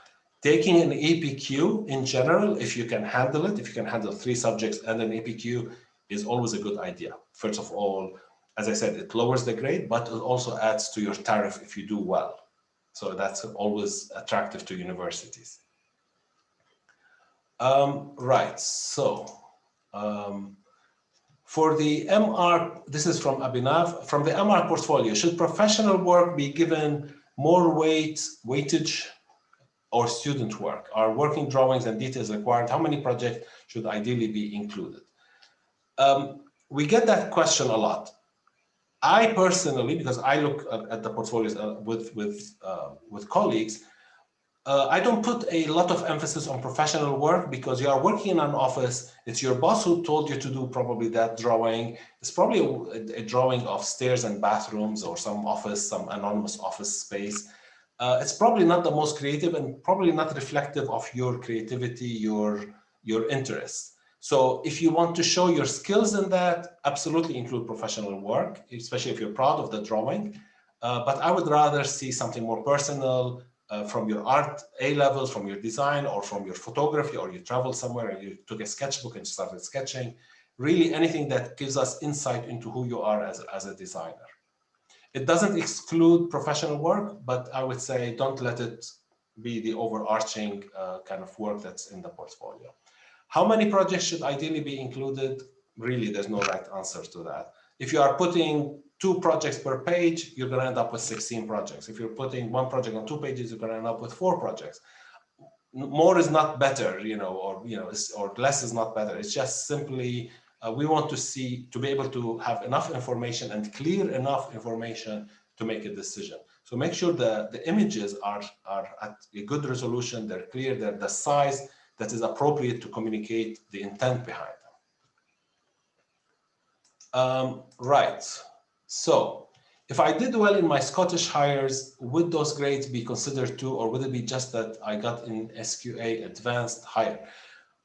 Taking an APQ in general, if you can handle it, if you can handle 3 subjects and an APQ, is always a good idea. First of all, as I said, it lowers the grade, but it also adds to your tariff if you do well. So that's always attractive to universities. Right, so For the MR, this is from Abhinav, from the MR portfolio, should professional work be given more weightage or student work? Are working drawings and details required? How many projects should ideally be included? We get that question a lot. I personally, because I look at the portfolios with colleagues, I don't put a lot of emphasis on professional work, because you are working in an office. It's your boss who told you to do probably that drawing. It's probably a drawing of stairs and bathrooms or some office, some anonymous office space. It's probably not the most creative and probably not reflective of your creativity, your interests. So if you want to show your skills in that, absolutely include professional work, especially if you're proud of the drawing. But I would rather see something more personal, from your art A levels, from your design, or from your photography, or you traveled somewhere and you took a sketchbook and started sketching. Really anything that gives us insight into who you are as a designer. It doesn't exclude professional work, but I would say don't let it be the overarching kind of work that's in the portfolio. How many projects should ideally be included? Really, there's no right answer to that. If you are putting 2 projects per page, you're going to end up with 16 projects. If you're putting 1 project on 2 pages, you're going to end up with 4 projects. More is not better, or less is not better. It's just simply we want to be able to have enough information and clear enough information to make a decision. So make sure the images are at a good resolution, they're clear, they're the size that is appropriate to communicate the intent behind them. Right. So if I did well in my Scottish hires, would those grades be considered too, or would it be just that I got in SQA advanced higher?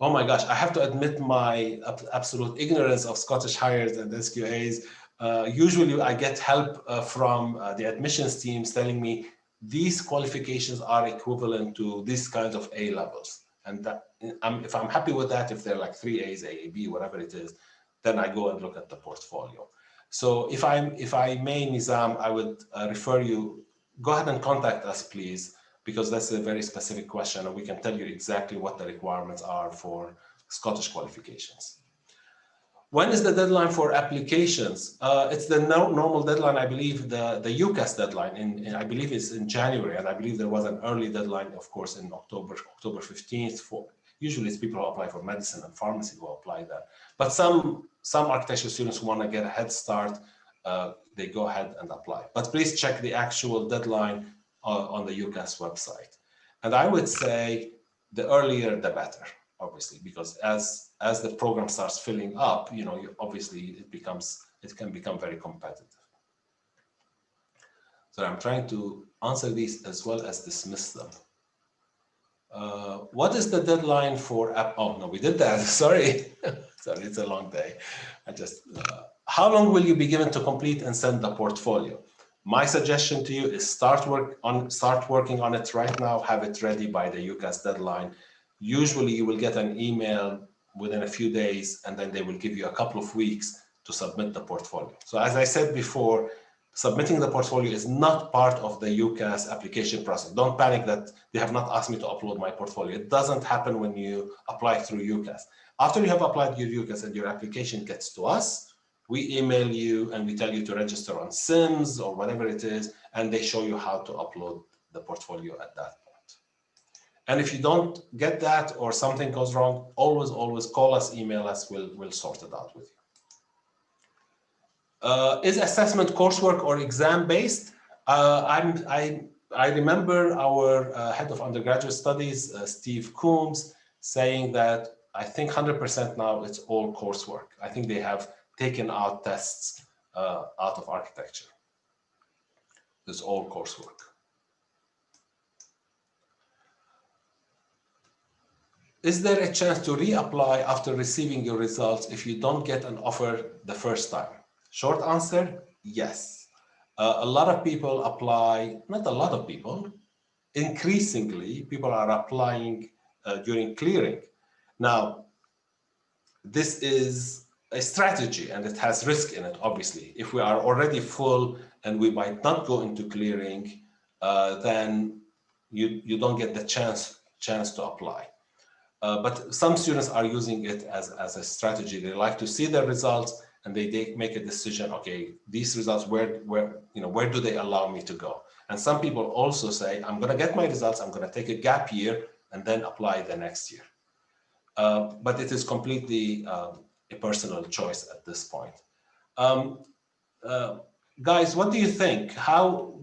Oh my gosh, I have to admit my absolute ignorance of Scottish hires and SQAs. Usually I get help from the admissions teams telling me these qualifications are equivalent to these kinds of A levels. And that, if I'm happy with that, if they're like 3 A's, A, B, whatever it is, then I go and look at the portfolio. So if I may, Nizam, I would refer you, go ahead and contact us, please, because that's a very specific question, and we can tell you exactly what the requirements are for Scottish qualifications. When is the deadline for applications? It's the normal deadline, I believe, the UCAS deadline, I believe it's in January, and I believe there was an early deadline, of course, in October 15th. Usually it's people who apply for medicine and pharmacy who apply there. But some architecture students who want to get a head start, they go ahead and apply. But please check the actual deadline on the UCAS website. And I would say the earlier the better, obviously, because as the program starts filling up, obviously it can become very competitive. So I'm trying to answer these as well as dismiss them. What is the deadline for oh no, we did that. Sorry, sorry, it's a long day. How long will you be given to complete and send the portfolio? My suggestion to you is start working on it right now. Have it ready by the UCAS deadline. Usually you will get an email within a few days, and then they will give you a couple of weeks to submit the portfolio. So as I said before, submitting the portfolio is not part of the UCAS application process. Don't panic that they have not asked me to upload my portfolio. It doesn't happen when you apply through UCAS. After you have applied your UCAS and your application gets to us, we email you and we tell you to register on SIMS or whatever it is, and they show you how to upload the portfolio at that point. And if you don't get that or something goes wrong, always call us, email us, we'll sort it out with you. Is assessment coursework or exam based? I remember our head of undergraduate studies, Steve Coombs, saying that I think 100% now it's all coursework. I think they have taken out tests out of architecture. It's all coursework. Is there a chance to reapply after receiving your results if you don't get an offer the first time? Short answer, yes. A lot of people apply, not a lot of people, increasingly people are applying during clearing. Now, this is a strategy and it has risk in it, obviously. If we are already full and we might not go into clearing, then you don't get the chance to apply. But some students are using it as a strategy. They like to see their results and they make a decision. Okay, these results, where do they allow me to go? And some people also say, I'm going to get my results, I'm going to take a gap year and then apply the next year. But it is completely a personal choice at this point. Guys, what do you think? How,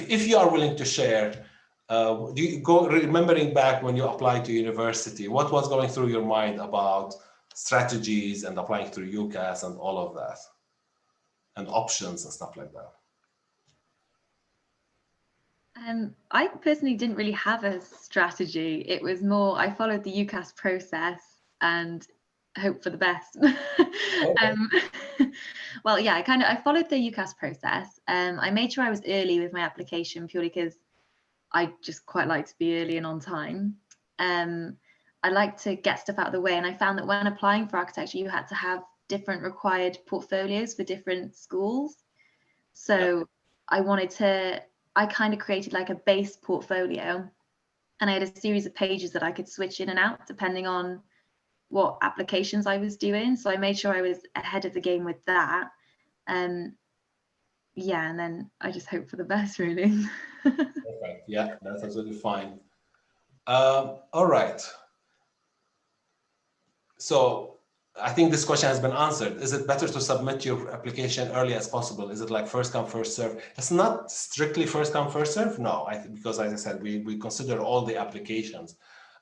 if you are willing to share, do you go remembering back when you applied to university, what was going through your mind about strategies and applying through UCAS and all of that, and options and stuff like that? I personally didn't really have a strategy. It was more, I followed the UCAS process and hope for the best. Okay. Well, yeah, I followed the UCAS process. I made sure I was early with my application purely because I just quite like to be early and on time. I like to get stuff out of the way, and I found that when applying for architecture, you had to have different required portfolios for different schools. So I kind of created like a base portfolio, and I had a series of pages that I could switch in and out depending on what applications I was doing. So I made sure I was ahead of the game with that. Yeah, and then I just hope for the best, really. Okay. Yeah, that's absolutely fine. All right. So I think this question has been answered. Is it better to submit your application early as possible? Is it like first come, first serve? It's not strictly first come, first serve. No, because as I said, we consider all the applications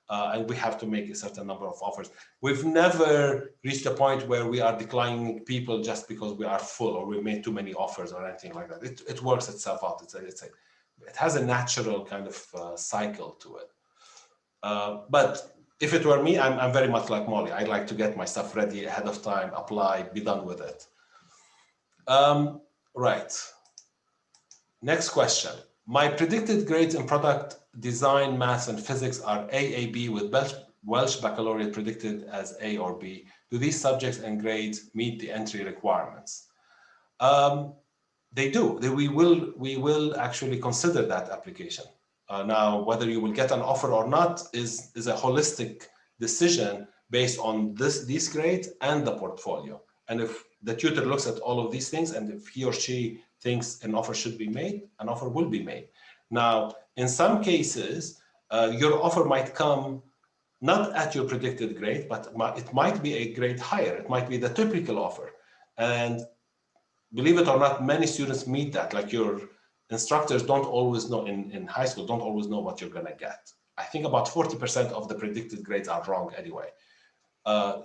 and we have to make a certain number of offers. We've never reached a point where we are declining people just because we are full or we made too many offers or anything like that. It works itself out. It has a natural kind of cycle to it. But if it were me, I'm very much like Molly. I like to get my stuff ready ahead of time, apply, be done with it. Right. Next question. My predicted grades in product design, maths, and physics are AAB with Welsh Baccalaureate predicted as A or B. Do these subjects and grades meet the entry requirements? They do. We will actually consider that application. Now, whether you will get an offer or not is a holistic decision based on these grades and the portfolio. And if the tutor looks at all of these things, and if he or she thinks an offer should be made, an offer will be made. Now, in some cases, your offer might come not at your predicted grade, but it might be a grade higher. It might be the typical offer. And believe it or not, many students meet that. Like your instructors don't always know in high school, don't always know what you're gonna get. I think about 40% of the predicted grades are wrong anyway.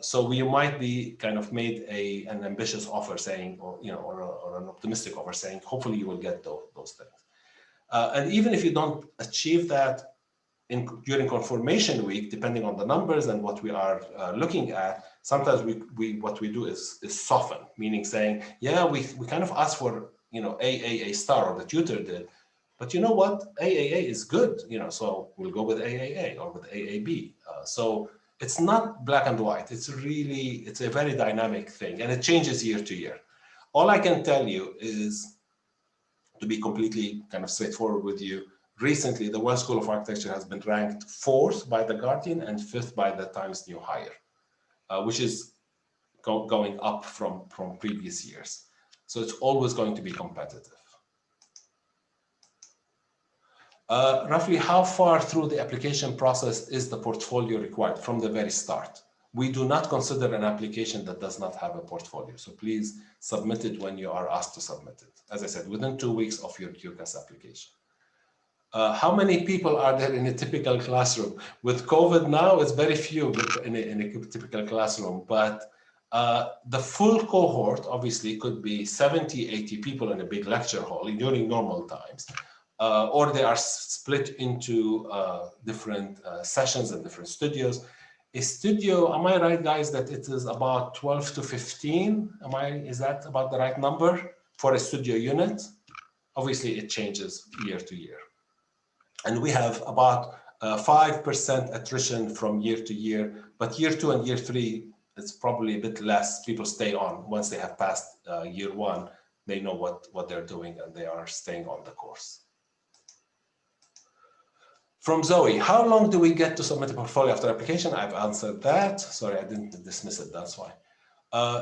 So we might be kind of made an ambitious offer saying, or an optimistic offer saying, hopefully you will get those things. And even if you don't achieve that during confirmation week, depending on the numbers and what we are looking at, sometimes what we do is soften, meaning saying, yeah, we kind of ask for AAA star, or the tutor did, but you know what, AAA is good, so we'll go with AAA or with AAB. So it's not black and white. It's a very dynamic thing, and it changes year to year. All I can tell you is, to be completely kind of straightforward with you, recently the Welsh School of Architecture has been ranked 4th by The Guardian and 5th by the Times New Higher, which is going up from previous years. So it's always going to be competitive. Roughly how far through the application process is the portfolio required? From the very start. We do not consider an application that does not have a portfolio. So please submit it when you are asked to submit it. As I said, within 2 weeks of your UCAS application. How many people are there in a typical classroom? With COVID now, it's very few in a typical classroom, but the full cohort obviously could be 70, 80 people in a big lecture hall during normal times. Or they are split into different sessions and different studios. A studio, am I right, guys, that it is about 12 to 15? Is that about the right number for a studio unit? Obviously, it changes year to year. And we have about 5% attrition from year to year, but year 2 and year 3, it's probably a bit less. People stay on once they have passed year 1. They know what they're doing and they are staying on the course. From Zoe, how long do we get to submit a portfolio after application? I've answered that. Sorry, I didn't dismiss it, that's why.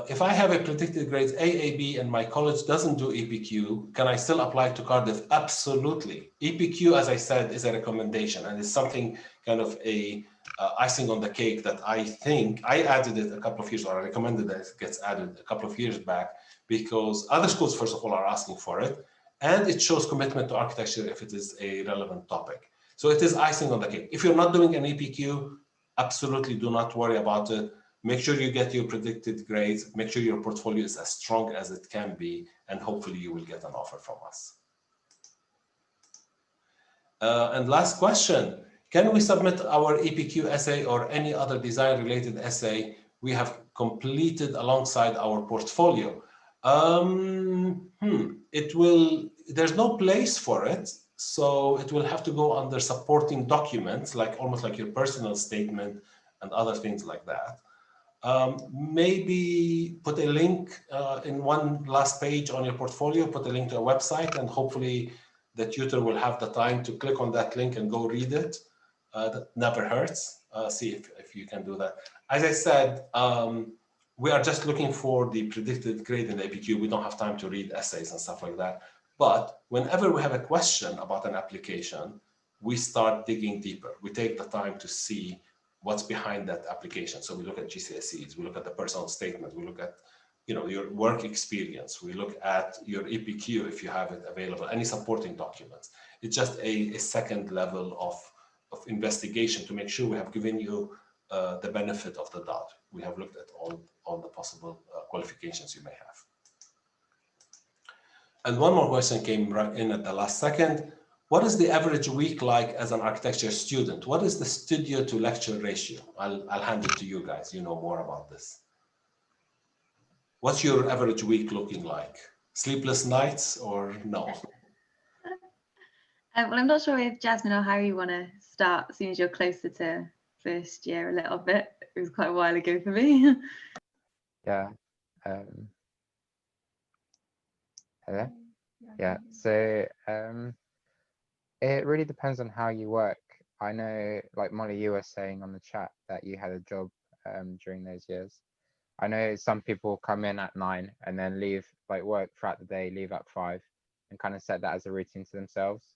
If I have a predicted grades A, B, and my college doesn't do EPQ, can I still apply to Cardiff? Absolutely. EPQ, as I said, is a recommendation, and it's something kind of a icing on the cake that I think I added it a couple of years, or I recommended that it gets added a couple of years back, because other schools, first of all, are asking for it, and it shows commitment to architecture if it is a relevant topic. So it is icing on the cake. If you're not doing an EPQ, absolutely do not worry about it. Make sure you get your predicted grades, make sure your portfolio is as strong as it can be, and hopefully you will get an offer from us. And last question, can we submit our EPQ essay or any other design related essay we have completed alongside our portfolio? There's no place for it, so it will have to go under supporting documents, like almost like your personal statement and other things like that. Maybe put a link in one last page on your portfolio, put a link to a website, and hopefully the tutor will have the time to click on that link and go read it. That never hurts. See if you can do that. As I said, we are just looking for the predicted grade in the APQ. We don't have time to read essays and stuff like that. But whenever we have a question about an application, we start digging deeper. We take the time to see what's behind that application. So we look at GCSEs, we look at the personal statement, we look at your work experience, we look at your EPQ if you have it available, any supporting documents. It's just a second level of investigation to make sure we have given you the benefit of the doubt. We have looked at all the possible qualifications you may have. And one more question came right in at the last second. What is the average week like as an architecture student? What is the studio to lecture ratio? I'll hand it to you guys. You know more about this. What's your average week looking like? Sleepless nights or no? Well, I'm not sure if Jasmine or Harry want to start as soon as you're closer to first year a little bit. It was quite a while ago for me. Yeah. Hello? Yeah. So it really depends on how you work. I know, like Molly, you were saying on the chat that you had a job during those years. I know some people come in at 9 and then leave, like work throughout the day, leave at 5, and kind of set that as a routine to themselves.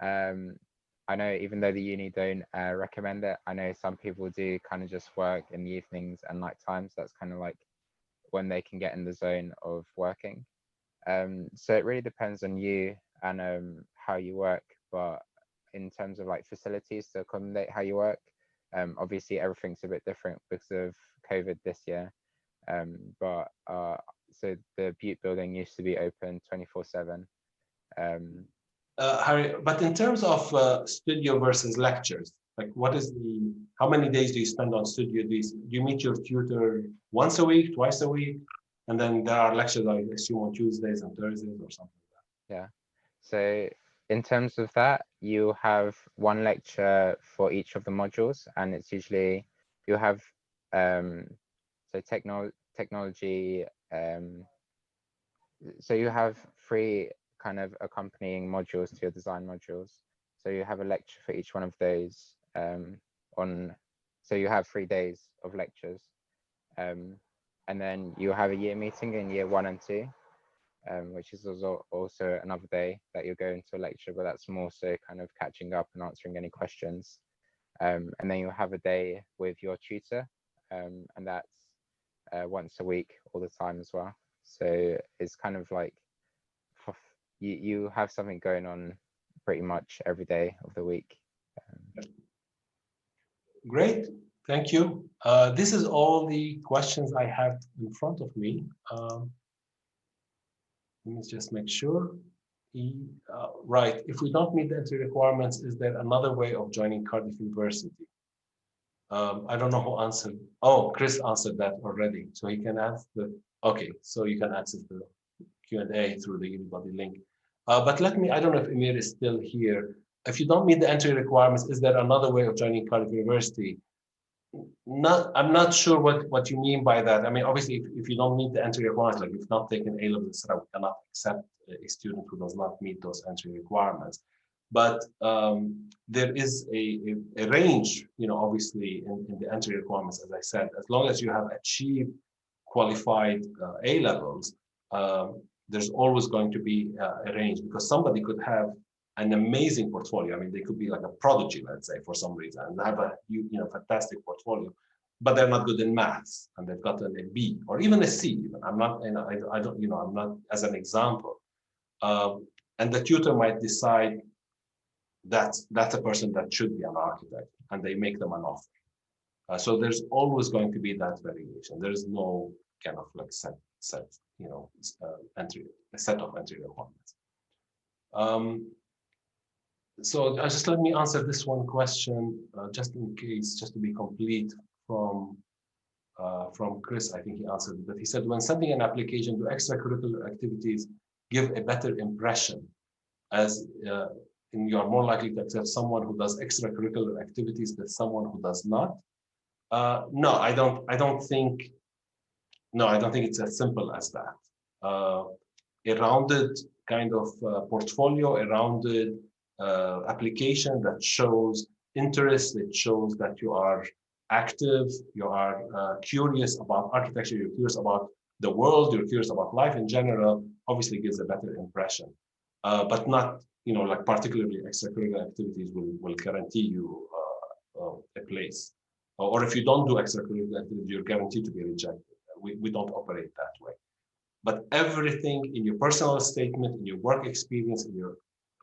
I know even though the uni don't recommend it, I know some people do kind of just work in the evenings and night times. That's kind of like when they can get in the zone of working. So it really depends on you and how you work. But in terms of like facilities to accommodate how you work, obviously everything's a bit different because of COVID this year. So the Butte building used to be open 24/7. Harry, but in terms of studio versus lectures, like how many days do you spend on studio? Do you meet your tutor once a week, twice a week? And then there are lectures, I assume, on Tuesdays and Thursdays or something like that. Yeah. So in terms of that, you have one lecture for each of the modules, and it's usually you have technology. So you have 3 kind of accompanying modules to your design modules. So you have a lecture for each one of those so you have 3 days of lectures. And then you have a year meeting in year 1 and 2, which is also another day that you'll go into a lecture, but that's more so kind of catching up and answering any questions. And then you'll have a day with your tutor, and that's once a week all the time as well. So it's kind of like you have something going on pretty much every day of the week. Great, thank you. This is all the questions I have in front of me. Let me just make sure. Right, if we don't meet the entry requirements, is there another way of joining Cardiff University? I don't know who answered. Oh, Chris answered that already. So he can ask okay, so you can access the Q&A through the Unibody link. But I don't know if Emir is still here. If you don't meet the entry requirements, is there another way of joining Cardiff University? I'm not sure what you mean by that. I mean, obviously, if you don't meet the entry requirements, like if you've not taken A-level, etc., we cannot accept a student who does not meet those entry requirements. But there is a range, obviously, in the entry requirements, as I said, as long as you have achieved qualified A levels, there's always going to be a range, because somebody could have an amazing portfolio. I mean, they could be like a prodigy, let's say, for some reason, and have a fantastic portfolio, but they're not good in maths, and they've gotten a B or even a C. Even. I'm not, I don't, I'm not as an example. And the tutor might decide that's a person that should be an architect, and they make them an offer. So there's always going to be that variation. There is no kind of like set of entry requirements. So just let me answer this one question, just in case, just to be complete, from Chris. I think he answered it, but he said, when sending an application to extracurricular activities, give a better impression, as you are more likely to accept someone who does extracurricular activities than someone who does not. No, I don't think it's as simple as that. A rounded kind of portfolio, a rounded application that shows interest, it shows that you are active, you are curious about architecture, you're curious about the world, you're curious about life in general, obviously gives a better impression. But not, like particularly extracurricular activities will guarantee you a place. Or if you don't do extracurricular activities, you're guaranteed to be rejected. We don't operate that way. But everything in your personal statement, in your work experience, in your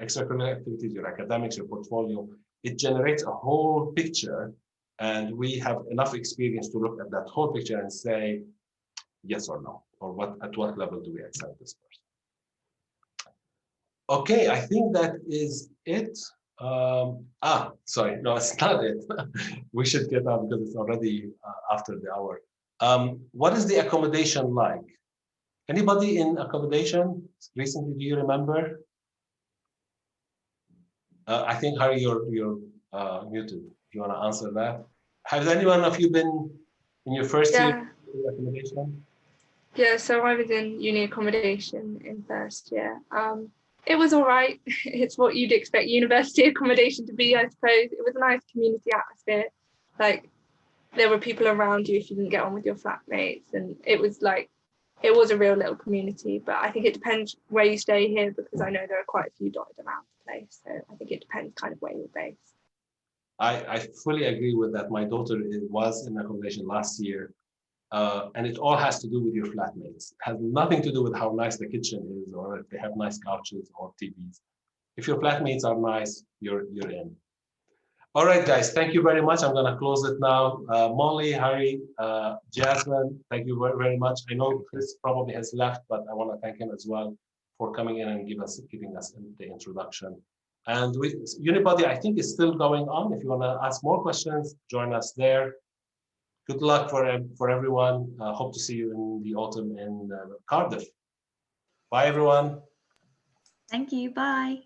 extracurricular activities, your academics, your portfolio, it generates a whole picture. And we have enough experience to look at that whole picture and say yes or no, or at what level do we accept this person. Okay, I think that is it. Sorry, no, it's not it. We should get out because it's already after the hour. What is the accommodation like? Anybody in accommodation recently? Do you remember? I think Harry, you're muted. Do you want to answer that? Has anyone of you been in your first year accommodation? Yeah, so I was in uni accommodation in first year. It was all right. It's what you'd expect university accommodation to be, I suppose. It was a nice community atmosphere. Like, there were people around you if you didn't get on with your flatmates, and it was a real little community. But I think it depends where you stay here, because I know there are quite a few dotted around the place. So I think it depends kind of where you're based. I fully agree with that. My daughter was in accommodation last year, and it all has to do with your flatmates. It has nothing to do with how nice the kitchen is, or if they have nice couches or TVs. If your flatmates are nice, you're in. All right, guys, thank you very much. I'm going to close it now. Molly, Harry, Jasmine, thank you very, very much. I know Chris probably has left, but I want to thank him as well for coming in and giving us the introduction. And Unibody, I think, is still going on. If you want to ask more questions, join us there. Good luck for everyone. Hope to see you in the autumn in Cardiff. Bye, everyone. Thank you. Bye.